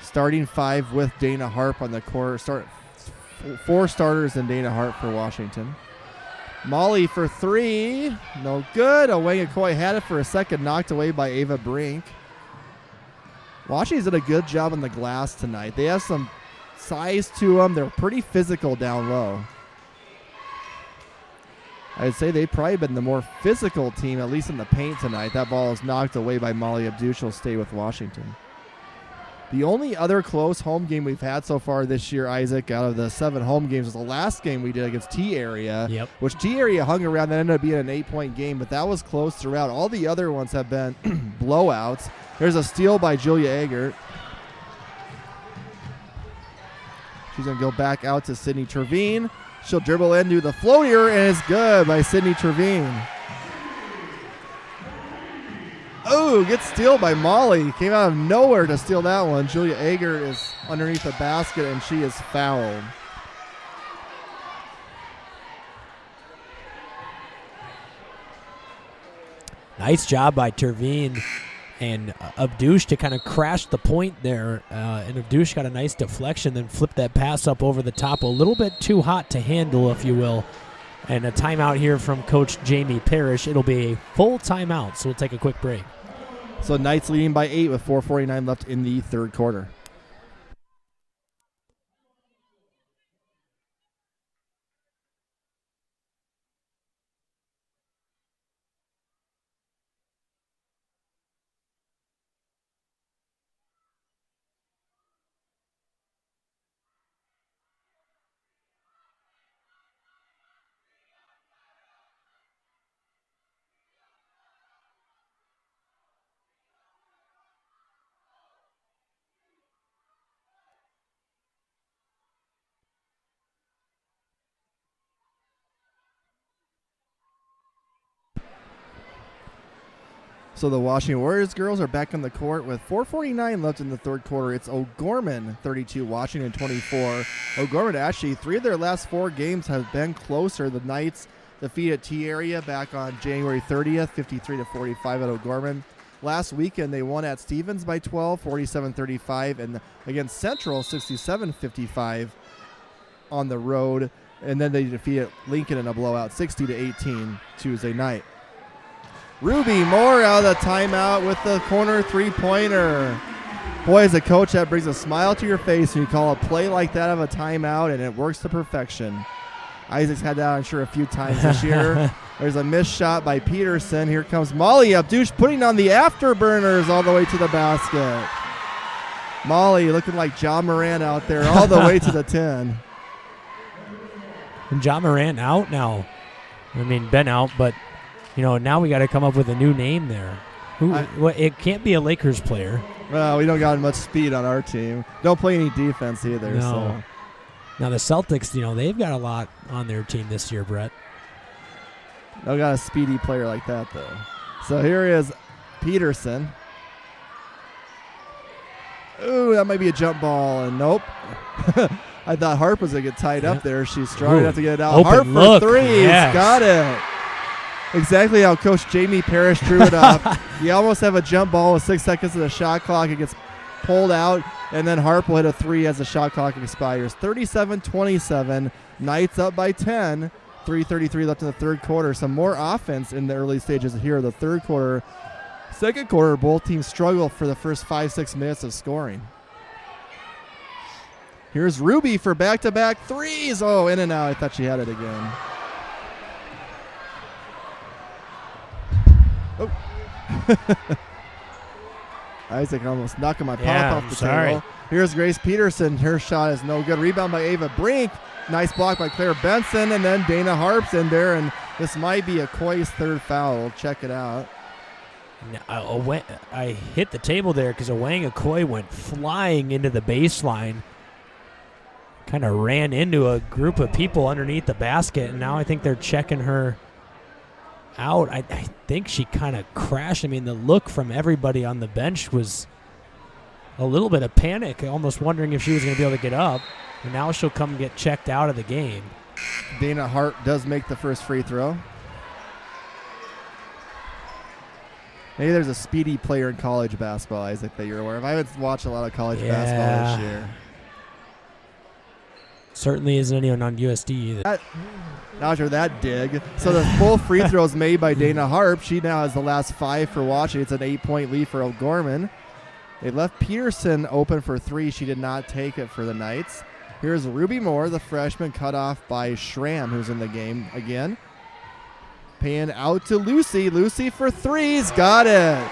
Starting 5 with Dana Harp on the court. 4 starters and Dana Harp for Washington. Molly for 3. No good. Oweng Okoye had it for a second, knocked away by Ava Brink. Washington's did a good job on the glass tonight. They have some size to them. They're pretty physical down low. I'd say they've probably been the more physical team, at least in the paint tonight. That ball is knocked away by Molly Abdush. Will stay with Washington. The only other close home game we've had so far this year, Isaac, out of the 7 home games, was the last game we did against T-Area, which T-Area hung around. That ended up being an 8-point game, but that was close throughout. All the other ones have been blowouts. There's a steal by Julia Eggert. She's going to go back out to Sydney Trevine. She'll dribble into the floater, and it's good by Sydney Trevine. Oh, gets steal by Molly. Came out of nowhere to steal that one. Julia Eggert is underneath the basket, and she is fouled. Nice job by Tervine and Abdush to kind of crash the point there. And Abdush got a nice deflection, then flipped that pass up over the top. A little bit too hot to handle, if you will. And a timeout here from Coach Jamie Parrish. It'll be a full timeout, so we'll take a quick break. So Knights leading by 8 with 4:49 left in the third quarter. So the Washington Warriors girls are back on the court with 4:49 left in the third quarter. It's O'Gorman 32, Washington 24. O'Gorman actually 3 of their last 4 games have been closer. The Knights defeated T-Area back on January 30th, 53-45 at O'Gorman. Last weekend they won at Stevens by 12, 47-35, and against Central 67-55 on the road. And then they defeated Lincoln in a blowout 60-18 Tuesday night. Ruby Moore out of the timeout with the corner three-pointer. Boy, as a coach, that brings a smile to your face when you call a play like that of a timeout, and it works to perfection. Isaac's had that, I'm sure, a few times this year. There's a missed shot by Peterson. Here comes Molly Abdush putting on the afterburners all the way to the basket. Molly looking like John Moran out there all the way to the 10. And John Moran out now. I mean, been out, but now we got to come up with a new name there. It can't be a Lakers player. Well, we don't got much speed on our team. Don't play any defense either. No. So. Now the Celtics, they've got a lot on their team this year, Brett. Don't got a speedy player like that, though. So here is Peterson. Ooh, that might be a jump ball, and nope. I thought Harp was going to get tied up there. She's strong enough to get it out. Open Harp look. for 3. Yes. Got it. Exactly how Coach Jamie Parrish drew it up. You almost have a jump ball with 6 seconds of the shot clock. It gets pulled out, and then Harp will hit a 3 as the shot clock expires. 37-27. Knights up by 10. 3:33 left in the third quarter. Some more offense in the early stages here of the third quarter. Second quarter, both teams struggle for the first 5-6 minutes of scoring. Here's Ruby for back-to-back 3s. Oh, in and out. I thought she had it again. Oh. Isaac almost knocking my pop off the table. Here's Grace Peterson. Her shot is no good. Rebound by Ava Brink. Nice block by Claire Benson. And then Dana Harp's in there. And this might be Okoye's 3rd foul. We'll check it out. I hit the table there because Owang Okoye went flying into the baseline. Kind of ran into a group of people underneath the basket. And now I think they're checking her out. I think she kind of crashed. I mean, the look from everybody on the bench was a little bit of panic, almost wondering if she was going to be able to get up. And now she'll come get checked out of the game. Dana Hart does make the first free throw. Maybe there's a speedy player in college basketball, Isaac, that you're aware of. I haven't watched a lot of college basketball this year. Certainly isn't anyone on USD either. Not after that dig. So the full free throws made by Dana Harp. She now has the last 5 for Washington. It's an 8-point lead for O'Gorman. They left Peterson open for 3. She did not take it for the Knights. Here's Ruby Moore, the freshman, cut off by Schramm, who's in the game again. Paying out to Lucy. Lucy for 3s. Got it.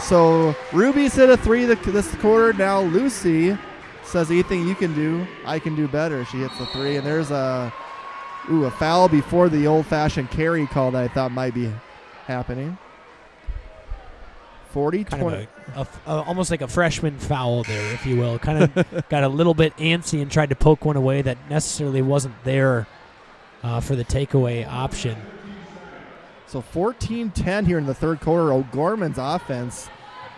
So Ruby's hit a 3 this quarter. Now Lucy says, anything you can do, I can do better. She hits the 3. And there's a foul before the old-fashioned carry call that I thought might be happening. 40-20. Almost like a freshman foul there, if you will. Kind of got a little bit antsy and tried to poke one away that necessarily wasn't there for the takeaway option. So 14-10 here in the third quarter. O'Gorman's offense,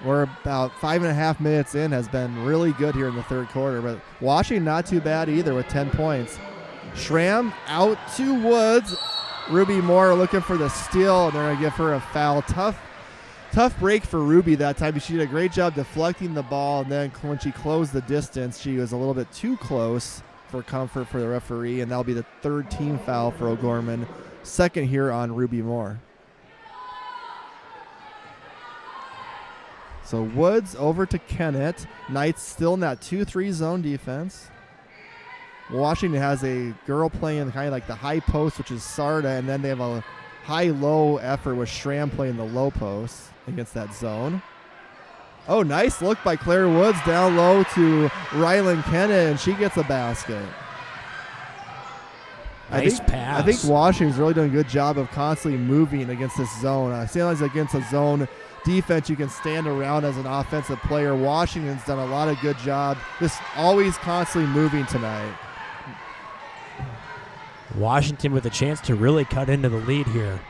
we're about 5.5 minutes in, has been really good here in the third quarter. But Washington not too bad either with 10 points. Schramm out to Woods. Ruby Moore looking for the steal, and they're going to give her a foul. Tough break for Ruby that time. She did a great job deflecting the ball, and then when she closed the distance, she was a little bit too close for comfort for the referee, and that'll be the 3rd team foul for O'Gorman. second here on Ruby Moore. So Woods over to Kennett. Knights still in that 2-3 zone defense. Washington has a girl playing kind of like the high post, which is Sarda, and then they have a high-low effort with Schramm playing the low post against that zone. Oh, nice look by Claire Woods down low to Rylan Kennett, and she gets a basket. Nice pass. I think Washington's really doing a good job of constantly moving against this zone. Sometimes against a zone defense, you can stand around as an offensive player. Washington's done a lot of good job, just always constantly moving tonight. Washington with a chance to really cut into the lead here.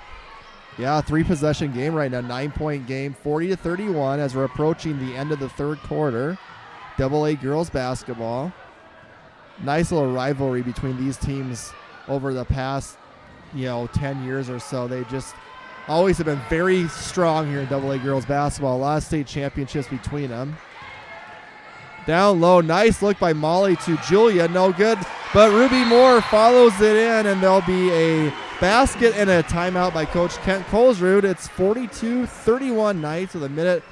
Yeah, 3-possession game right now, 9-point game, 40-31 as we're approaching the end of the third quarter. AA girls basketball. Nice little rivalry between these teams over the past, 10 years or so. They just always have been very strong here in AA girls basketball. A lot of state championships between them. Down low, nice look by Molly to Julia, no good. But Ruby Moore follows it in, and there'll be a basket and a timeout by Coach Kent Colesrud. It's 42-31 Knights with a minute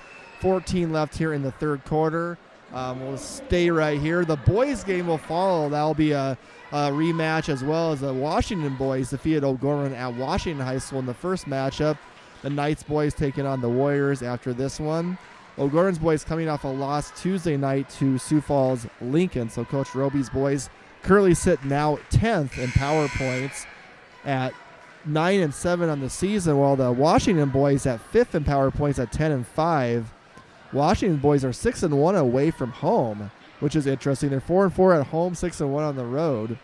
14 left here in the third quarter. We'll stay right here. The boys game will follow. That'll be a rematch, as well as the Washington boys defeated O'Gorman at Washington High School in the first matchup. The Knights boys taking on the Warriors after this one. O'Gorman's boys coming off a loss Tuesday night to Sioux Falls Lincoln. So Coach Roby's boys currently sit now 10th in power points at 9-7 on the season, while the Washington boys at 5th in power points at 10-5. Washington boys are 6-1 away from home, which is interesting. They're 4-4 at home, 6-1 on the road.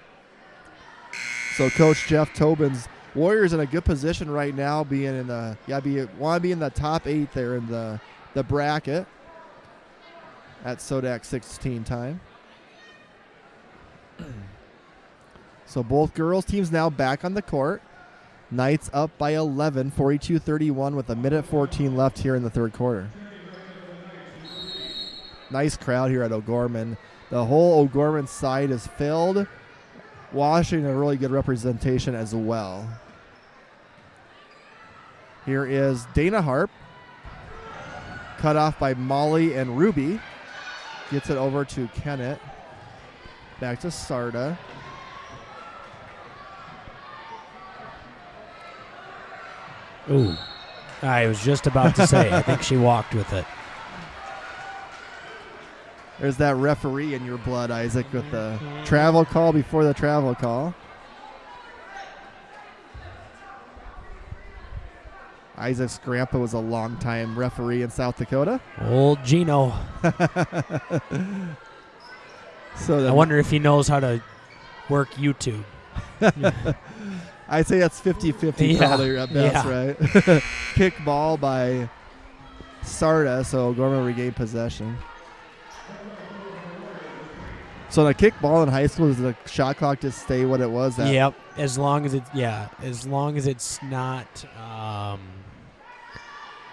So Coach Jeff Tobin's Warriors in a good position right now, being in the want to be in the top 8 there in the bracket at Sodak 16 time. So both girls teams now back on the court. Knights up by 11, 42-31 with a minute 14 left here in the third quarter. Nice crowd here at O'Gorman. The whole O'Gorman side is filled. Washington, a really good representation as well. Here is Dana Harp. Cut off by Molly and Ruby. Gets it over to Kennett. Back to Sarda. Ooh. I was just about to say, I think she walked with it. There's that referee in your blood, Isaac, with the travel call before the travel call. Isaac's grandpa was a longtime referee in South Dakota. Old Gino. So I wonder if he knows how to work YouTube. I'd say that's 50-50 probably at best, right? Kick ball by Sarda, so Gorman regained possession. So the kick ball in high school, does the shot clock just stay what it was? Yep. As long as it's not, I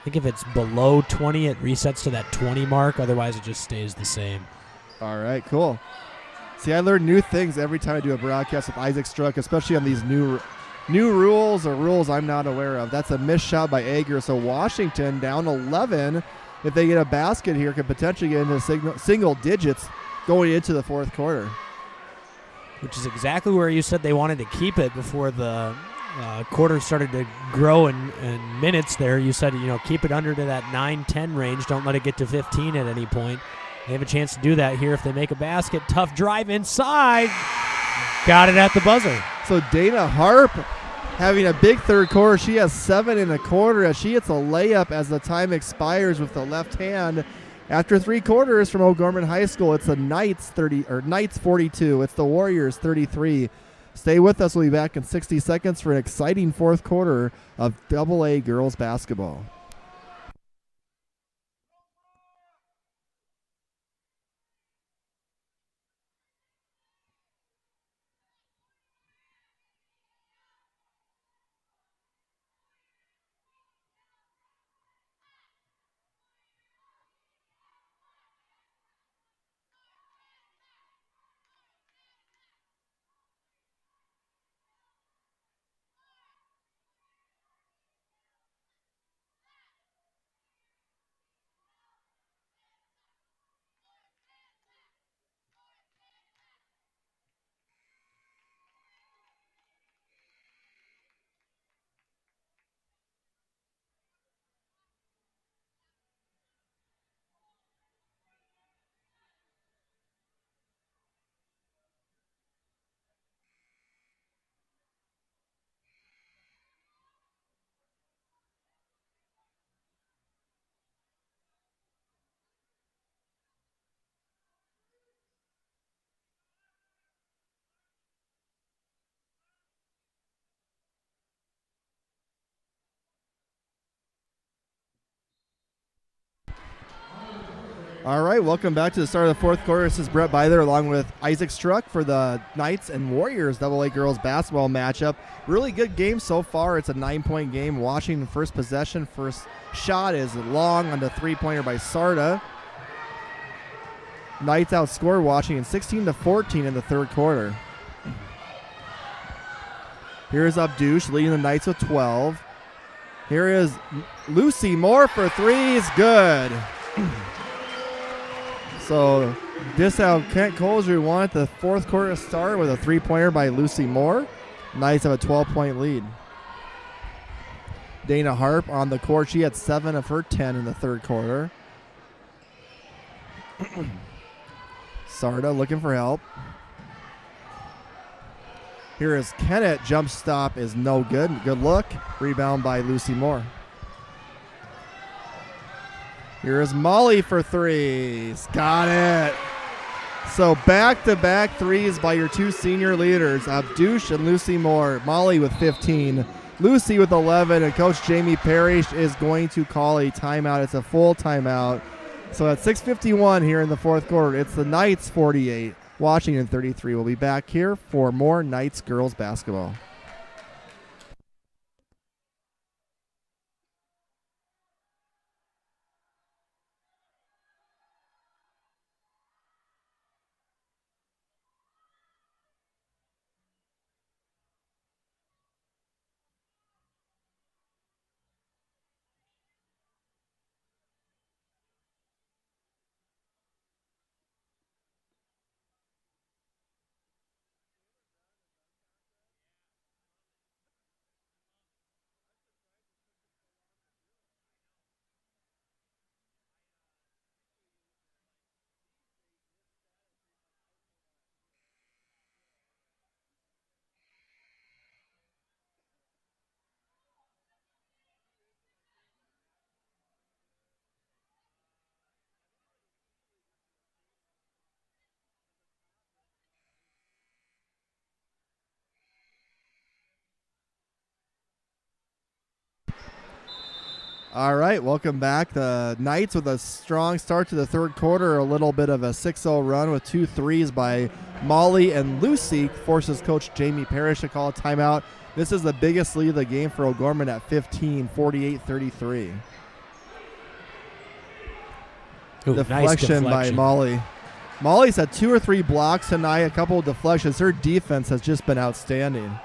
think if it's below 20, it resets to that 20 mark. Otherwise, it just stays the same. All right, cool. See, I learn new things every time I do a broadcast with Isaac Struck, especially on these new rules or rules I'm not aware of. That's a missed shot by Ager. So Washington down 11. If they get a basket here, could potentially get into single digits going into the fourth quarter. Which is exactly where you said they wanted to keep it before the quarter started to grow in minutes there. You said, keep it under to that 9-10 range. Don't let it get to 15 at any point. They have a chance to do that here if they make a basket. Tough drive inside. Got it at the buzzer. So Dana Harp having a big third quarter. She has 7 in a quarter as she hits a layup as the time expires with the left hand. After 3 quarters from O'Gorman High School, it's the Knights 42. It's the Warriors 33. Stay with us. We'll be back in 60 seconds for an exciting fourth quarter of AA girls basketball. All right, welcome back to the start of the fourth quarter. This is Brett Byther along with Isaac Struck for the Knights and Warriors AA girls basketball matchup. Really good game so far. It's a 9-point game. Washington first possession. First shot is long on the three-pointer by Sarda. Knights outscored Washington 16-14 in the third quarter. Here's Abdush leading the Knights with 12. Here is Lucy Moore for threes. Good. So this how Kent Colesry wanted the fourth quarter start with a three-pointer by Lucy Moore. Knights have a 12-point lead. Dana Harp on the court. She had 7 of her 10 in the third quarter. Sarda looking for help. Here is Kennett. Jump stop is no good. Good look. Rebound by Lucy Moore. Here is Molly for threes. Got it. So back-to-back threes by your two senior leaders, Abdush and Lucy Moore. Molly with 15, Lucy with 11, and Coach Jamie Parrish is going to call a timeout. It's a full timeout. So at 6:51 here in the fourth quarter, it's the Knights 48, Washington 33. We'll be back here for more Knights girls basketball. All right, welcome back. The Knights with a strong start to the third quarter, a little bit of a 6-0 run with 2 threes by Molly and Lucy forces Coach Jamie Parrish to call a timeout. This is the biggest lead of the game for O'Gorman at 15, 48-33. Deflection by Molly. Molly's had 2 or 3 blocks tonight, a couple of deflections. Her defense has just been outstanding.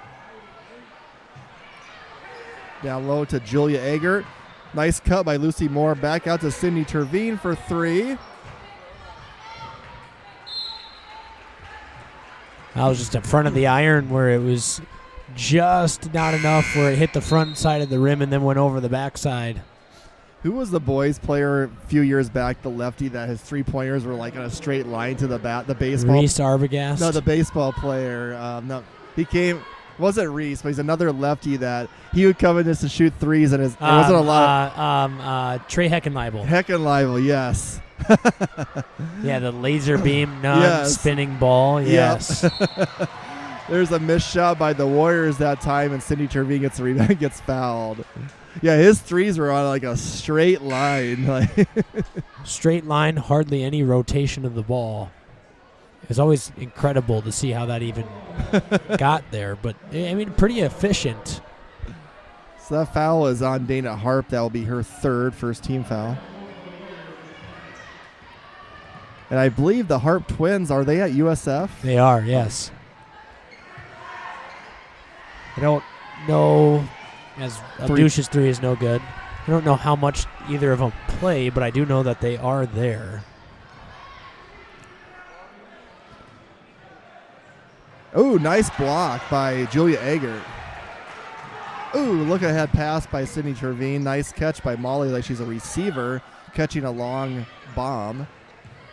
Down low to Julia Eggert. Nice cut by Lucy Moore. Back out to Sydney Tervine for 3. That was just in front of the iron where it was just not enough where it hit the front side of the rim and then went over the backside. Who was the boys player a few years back, the lefty, that his three-pointers were like on a straight line to the baseball? Reese Arbogast? No, the baseball player. No, he came... wasn't Reese, but he's another lefty that he would come in just to shoot threes, and it wasn't a lot. Trey Heckenleibel. Heckenleibel, yes. Yeah, the laser beam non-spinning ball. Yes. Yep. There's a missed shot by the Warriors that time, and Cindy Tervine gets the rebound, gets fouled. Yeah, his threes were on like a straight line. Straight line, hardly any rotation of the ball. It's always incredible to see how that even got there, but I mean, pretty efficient. So that foul is on Dana Harp. That will be her first team foul. And I believe the Harp twins, are they at USF? They are, yes. I don't know, as Abdush's 3 is no good. I don't know how much either of them play, but I do know that they are there. Oh, nice block by Julia Eggert. Ooh, look ahead pass by Sydney Tervine. Nice catch by Molly, like she's a receiver catching a long bomb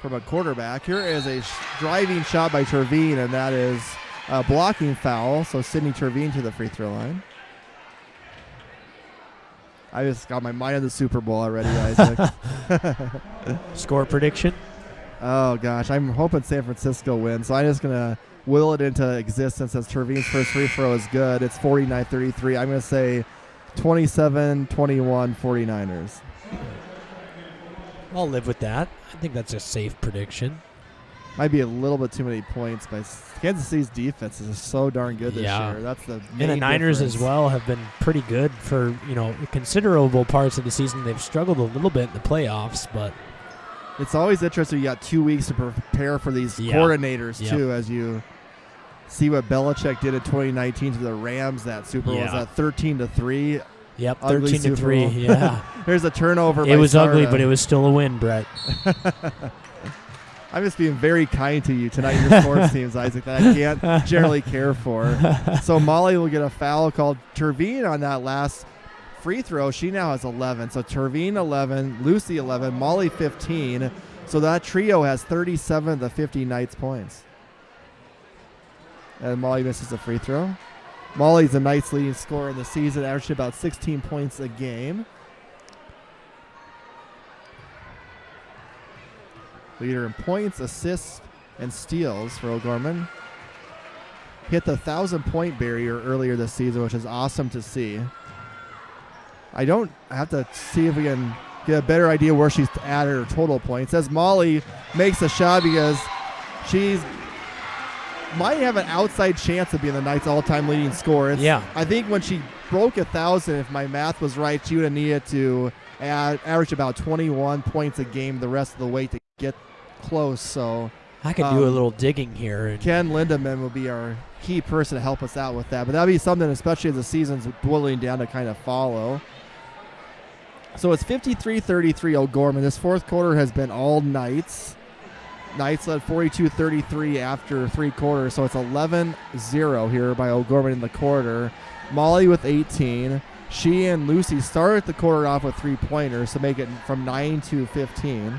from a quarterback. Here is a driving shot by Tervine, and that is a blocking foul. So Sydney Tervine to the free throw line. I just got my mind on the Super Bowl already, Isaac. Score prediction? Oh, gosh. I'm hoping San Francisco wins, so I'm just going to will it into existence as Tervine's first free throw is good. It's 49-33. I'm going to say 27-21 49ers. I'll live with that. I think that's a safe prediction. Might be a little bit too many points, but Kansas City's defense is so darn good this year. That's the main And the Niners difference. as well have been pretty good for, considerable parts of the season. They've struggled a little bit in the playoffs, but it's always interesting. You got 2 weeks to prepare for these coordinators too, as you see what Belichick did in 2019 to the Rams. That Super Bowl was at 13-3. Yep, Ugly 13-3. Yeah, there's a turnover. It was ugly, but it was still a win, Brett. I'm just being very kind to you tonight, your sports teams, Isaac, that I can't generally care for. So Molly will get a foul called. Terveen on that last free throw, she now has 11. So Terveen 11, Lucy 11, Molly 15. So that trio has 37 of the 50 Knights points. And Molly misses a free throw. Molly's a Knights leading scorer in the season, averaging about 16 points a game. Leader in points, assists, and steals for O'Gorman. Hit the 1,000-point barrier earlier this season, which is awesome to see. I have to see if we can get a better idea where she's at her total points. As Molly makes a shot because she's might have an outside chance of being the Knights' all-time leading scorer. I think when she broke 1,000, if my math was right, she would have needed to average about 21 points a game the rest of the way to get close. So I could do a little digging here. Ken Lindemann will be our key person to help us out with that. But that'll be something, especially as the season's dwindling down, to kind of follow. So it's 53-33 O'Gorman. This fourth quarter has been all Knights. Knights led 42-33 after 3 quarters. So it's 11-0 here by O'Gorman in the quarter. Molly with 18. She and Lucy started the quarter off with 3-pointers to make it from 9 to 15.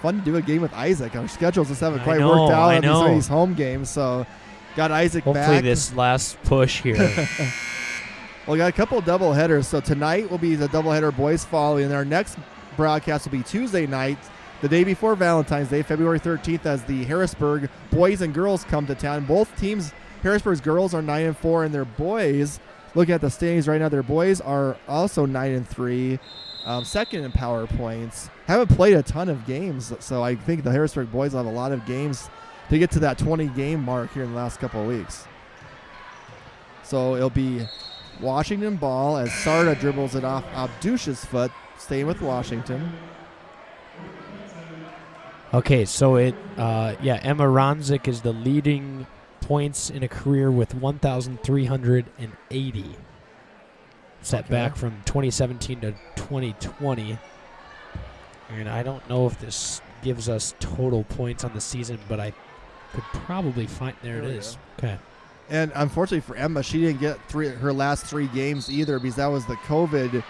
Fun to do a game with Isaac. Our schedules just haven't quite worked out on some of these home games, so got Isaac Hopefully back. This last push here. Well, we got a couple of double headers. So tonight will be the double header boys following, and our next broadcast will be Tuesday night, the day before Valentine's Day, February 13th, as the Harrisburg boys and girls come to town. Both teams, Harrisburg's girls are 9-4, and their boys, looking at the standings right now, their boys are also 9-3. Second in power points. Haven't played a ton of games, so I think the Harrisburg boys will have a lot of games to get to that 20-game mark here in the last couple of weeks. So it'll be Washington ball as Sarda dribbles it off Abdush's foot, staying with Washington. Okay, so Emma Ronzik is the leading points in a career with 1,380. Set back from 2017 to 2020. And I don't know if this gives us total points on the season, but I could probably find. There it is. Okay. And unfortunately for Emma, she didn't get her last 3 games either, because that was the COVID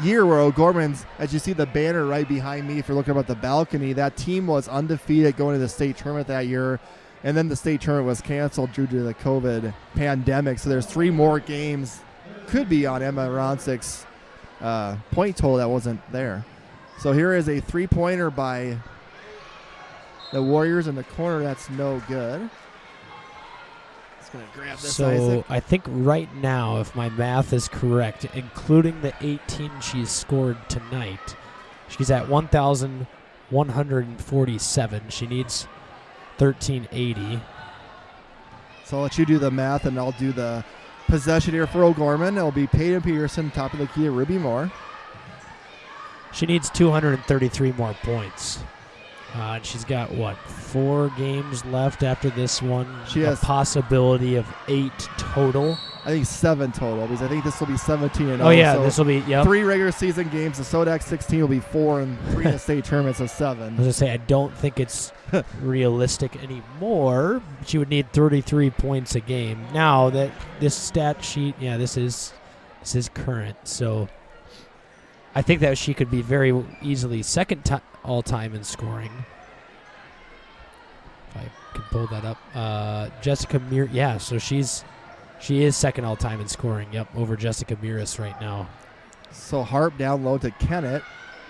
year where O'Gorman's, as you see the banner right behind me if you're looking up at the balcony, that team was undefeated going to the state tournament that year. And then the state tournament was canceled due to the COVID pandemic. So there's 3 more games could be on Emma Ronzik's point total that wasn't there. So here is a 3-pointer by the Warriors in the corner. That's no good. Just going to grab this, Isaac. I think right now, if my math is correct, including the 18 she's scored tonight, she's at 1,147. She needs 1,380. So I'll let you do the math, and I'll do the possession here for O'Gorman. It'll be Peyton Peterson, top of the key, Ruby Moore. She needs 233 more points. And she's got, 4 games left after this one? She has a possibility of 8 total. I think 7 total, because I think this will be 17-0. Oh, yeah, so this will be, 3 regular season games. The Sodax 16 will be 4, and 3 in the state tournaments of 7. I was going to say, I don't think it's realistic anymore. She would need 33 points a game. Now, that this stat sheet, this is current. So I think that she could be very easily second all-time in scoring. If I can pull that up. Jessica Mir, so she is second all-time in scoring, over Jessica Miras right now. So Harp down low to Kennett.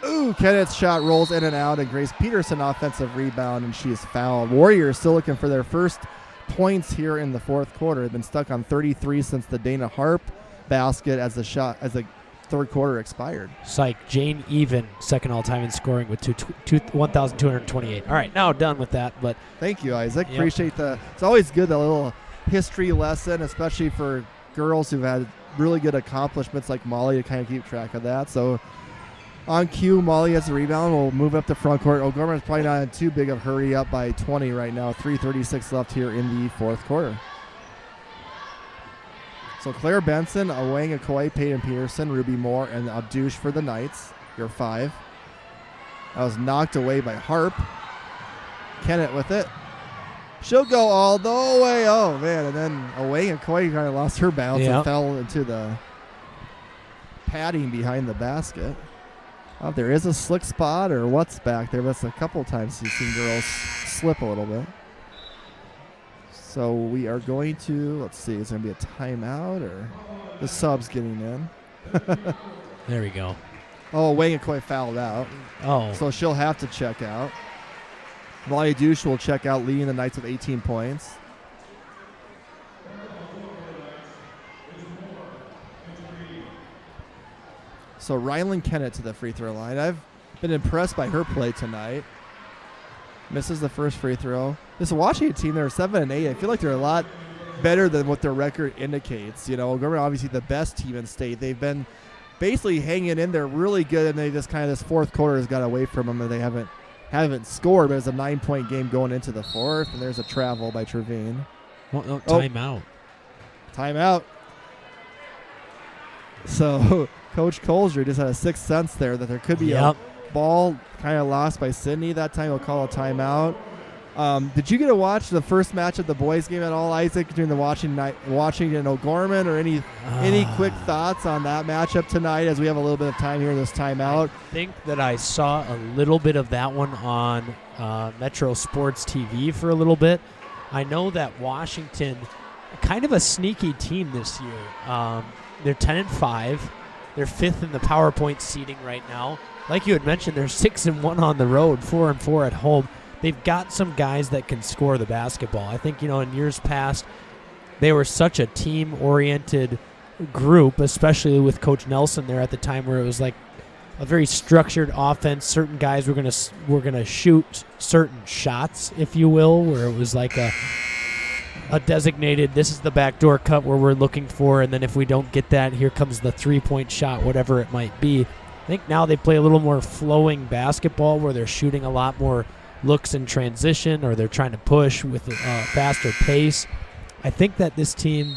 Ooh, Kennett's shot rolls in and out, and Grace Peterson offensive rebound, and she is fouled. Warriors still looking for their first points here in the fourth quarter. They've been stuck on 33 since the Dana Harp basket as the third quarter expired. Psych. Jane Even, second all-time in scoring with 1,228. All right, now done with that. But thank you, Isaac. Yep. Appreciate it's always good, a little history lesson, especially for girls who've had really good accomplishments like Molly, to kind of keep track of that. So on cue, Molly has the rebound. We'll move up to front court. O'Gorman's probably not in too big of a hurry, up by 20 right now. 3:36 left here in the fourth quarter. So Claire Benson, Awang Okoye, Peyton Peterson, Ruby Moore, and Abdush for the Knights. Your 5. That was knocked away by Harp. Kennett with it. She'll go all the way. Oh, man. And then Awang Okoye kind of lost her balance and fell into the padding behind the basket. If there is a slick spot or what's back there, but it's a couple times you've seen girls slip a little bit. So we are going to, let's see, is there going to be a timeout or the sub's getting in? There we go. Oh, Wang Okoye fouled out. Oh. So she'll have to check out. Molly Douche will check out, leading the Knights with 18 points. So Rylan Kennett to the free throw line. I've been impressed by her play tonight. Misses the first free throw. This Washington team, they're 7-8. I feel like they're a lot better than what their record indicates. You know, Gorman obviously the best team in state. They've been basically hanging in there really good, and they just kind of this fourth quarter has got away from them, and they haven't scored. But it's a 9-point game going into the fourth, and there's a travel by Trevine. Well, no, timeout. Timeout. So Coach Colger just had a sixth sense there that there could be a ball kind of lost by Sydney that time. He'll call a timeout. Did you get to watch the first match of the boys game at all, Isaac, between the Washington and O'Gorman, or any quick thoughts on that matchup tonight as we have a little bit of time here in this timeout? I think that I saw a little bit of that one on Metro Sports TV for a little bit. I know that Washington, kind of a sneaky team this year. They're 10-5. They're 5th in the PowerPoint seeding right now. Like you had mentioned, they're 6-1 on the road, 4-4 at home. They've got some guys that can score the basketball. I think, in years past, they were such a team-oriented group, especially with Coach Nelson there at the time, where it was like a very structured offense. Certain guys were gonna shoot certain shots, if you will, where it was like a designated, this is the backdoor cut where we're looking for, and then if we don't get that, here comes the three-point shot, whatever it might be. I think now they play a little more flowing basketball where they're shooting a lot more looks in transition, or they're trying to push with a faster pace. I think that this team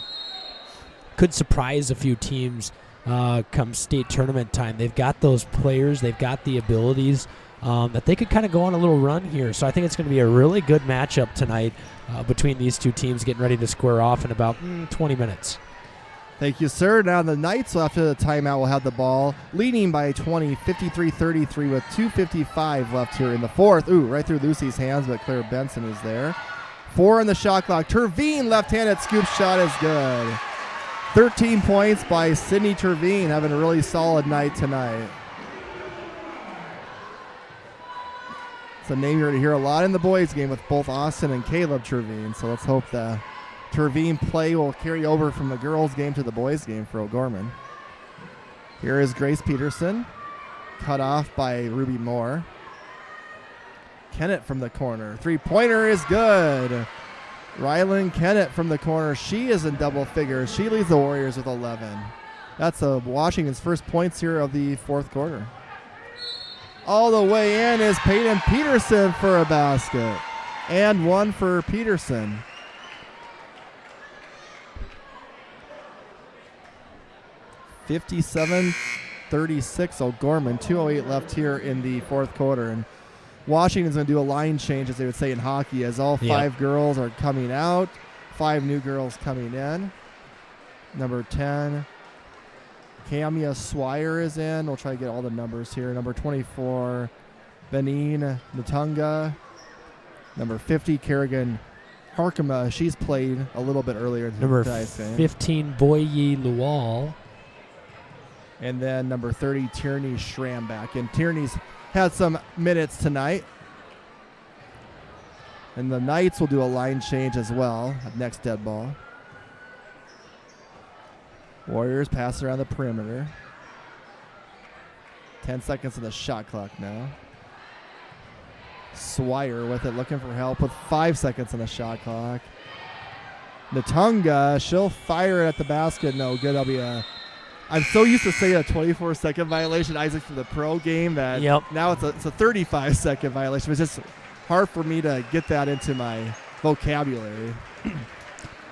could surprise a few teams come state tournament time. They've got those players, they've got the abilities that they could kind of go on a little run here. So I think it's going to be a really good matchup tonight between these two teams, getting ready to square off in about 20 minutes. Thank you, sir. Now the Knights, after the timeout, will have the ball, leading by 20, 53-33 with 2:55 left here in the fourth. Ooh, right through Lucy's hands, but Claire Benson is there. 4 on the shot clock. Tervine, left-handed scoop shot is good. 13 points by Sydney Tervine, having a really solid night tonight. It's a name you're going to hear a lot in the boys' game with both Austin and Caleb Tervine, so let's hope the Tervine play will carry over from the girls' game to the boys' game for O'Gorman. Here is Grace Peterson, cut off by Ruby Moore. Kennett from the corner. Three-pointer is good. Rylan Kennett from the corner. She is in double figures. She leads the Warriors with 11. That's Washington's first points here of the fourth quarter. All the way in is Peyton Peterson for a basket. And one for Peterson. (57-36) O'Gorman. 2:08 left here in the fourth quarter. And Washington's going to do a line change, as they would say in hockey, as all 5 girls are coming out. 5 new girls coming in. Number 10, Camia Swire is in. We'll try to get all the numbers here. Number 24, Benin Natunga. Number 50, Kerrigan Harkema. She's played a little bit earlier. Number 15, Boyi Lual. And then number 30, Tierney Schramback. And Tierney's had some minutes tonight. And the Knights will do a line change as well. Next dead ball. Warriors pass around the perimeter. 10 seconds on the shot clock now. Swire with it, looking for help with 5 seconds on the shot clock. Natunga, she'll fire it at the basket. No good. That'll be I'm so used to saying a 24-second violation, Isaac, for the pro game that now it's a 35-second violation. It's just hard for me to get that into my vocabulary.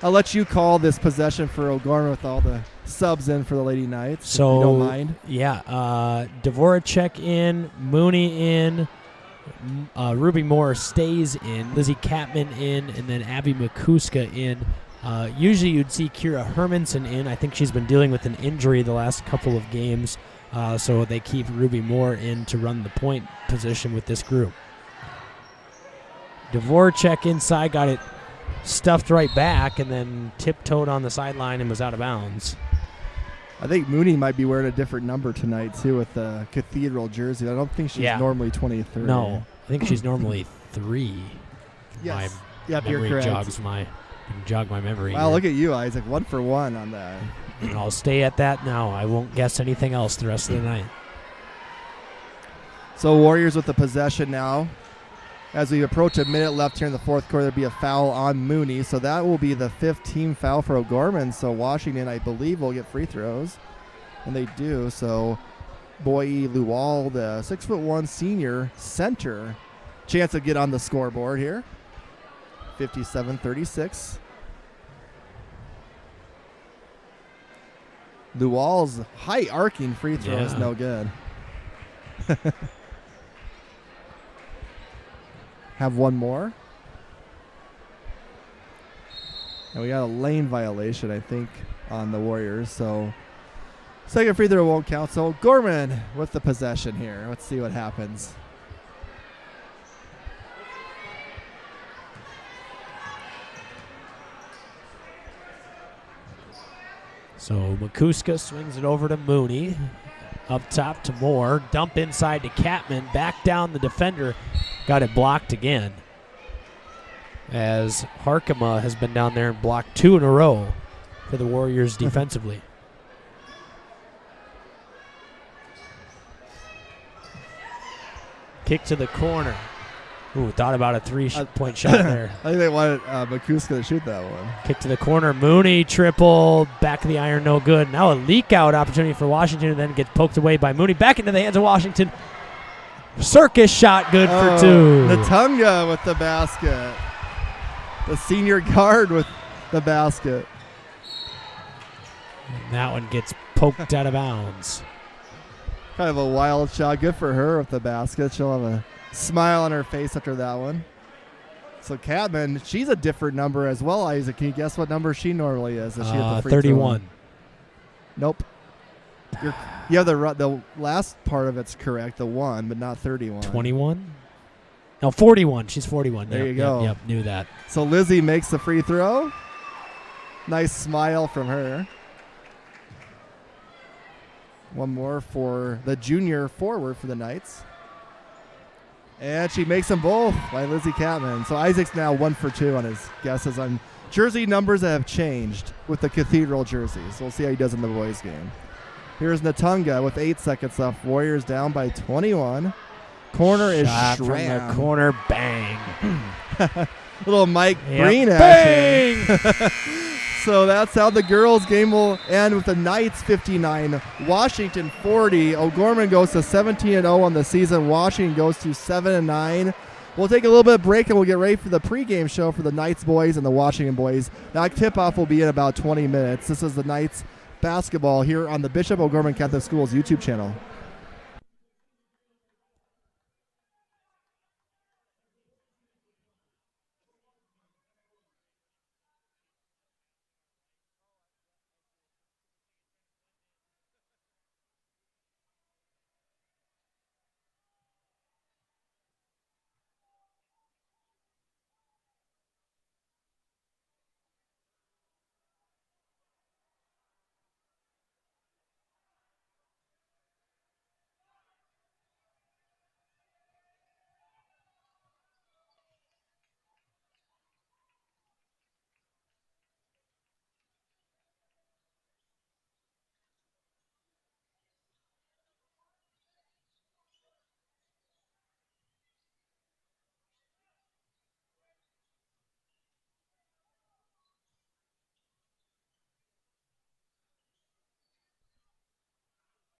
I'll let you call this possession for O'Gorman with all the subs in for the Lady Knights, so, if you don't mind. Yeah, Dvoracek in, Mooney in, Ruby Moore stays in, Lizzie Catman in, and then Abby McCuska in. Usually you'd see Kira Hermanson in. I think she's been dealing with an injury the last couple of games, so they keep Ruby Moore in to run the point position with this group. Dvoracek inside, got it stuffed right back, and then tiptoed on the sideline and was out of bounds. I think Mooney might be wearing a different number tonight, too, with the Cathedral jersey. I don't think she's normally 23. No, I think she's normally 3. Yes. Yep, you're correct. Jog my memory. Wow, look at you, Isaac. 1 for 1 on that. And I'll stay at that now. I won't guess anything else the rest of the night. So Warriors with the possession now. As we approach a minute left here in the fourth quarter, there'll be a foul on Mooney. So that will be the 5th team foul for O'Gorman. So Washington, I believe, will get free throws. And they do. So Boye Lual, the 6'1" senior center, chance to get on the scoreboard here. 57-36. Lual's high arcing free throw is no good. Have one more. And we got a lane violation, I think, on the Warriors. So second free throw won't count. So Gorman with the possession here. Let's see what happens. So McCuska swings it over to Mooney. Up top to Moore. Dump inside to Catman. Back down the defender. Got it blocked again. As Harkema has been down there and blocked 2 in a row for the Warriors defensively. Kick to the corner. Ooh, thought about a 3-point shot there. I think they wanted McCuska to shoot that one. Kick to the corner. Mooney triple. Back of the iron, no good. Now a leak out opportunity for Washington, and then gets poked away by Mooney. Back into the hands of Washington. Circus shot good for 2. Natunga with the basket. The senior guard with the basket. And that one gets poked out of bounds. Kind of a wild shot. Good for her with the basket. She'll have a smile on her face after that one. So Catman, she's a different number as well, Isaac. Can you guess what number she normally is? Is she at the free 31. Throw? Nope. Yeah, the last part of it's correct, the 1, but not 31. 21? No, 41. She's 41. There you go. Yep, knew that. So Lizzie makes the free throw. Nice smile from her. One more for the junior forward for the Knights. And she makes them both by Lizzie Catman. So Isaac's now 1 for 2 on his guesses on jersey numbers that have changed with the Cathedral jerseys. So we'll see how he does in the boys game. Here's Natunga with 8 seconds left. Warriors down by 21. Corner shot is from the corner. Bang. Little Mike Green action. Bang! So that's how the girls' game will end with the Knights 59, Washington 40. O'Gorman goes to 17-0 on the season. Washington goes to 7-9. We'll take a little bit of break and we'll get ready for the pregame show for the Knights boys and the Washington boys. That tip-off will be in about 20 minutes. This is the Knights basketball here on the Bishop O'Gorman Catholic Schools YouTube channel.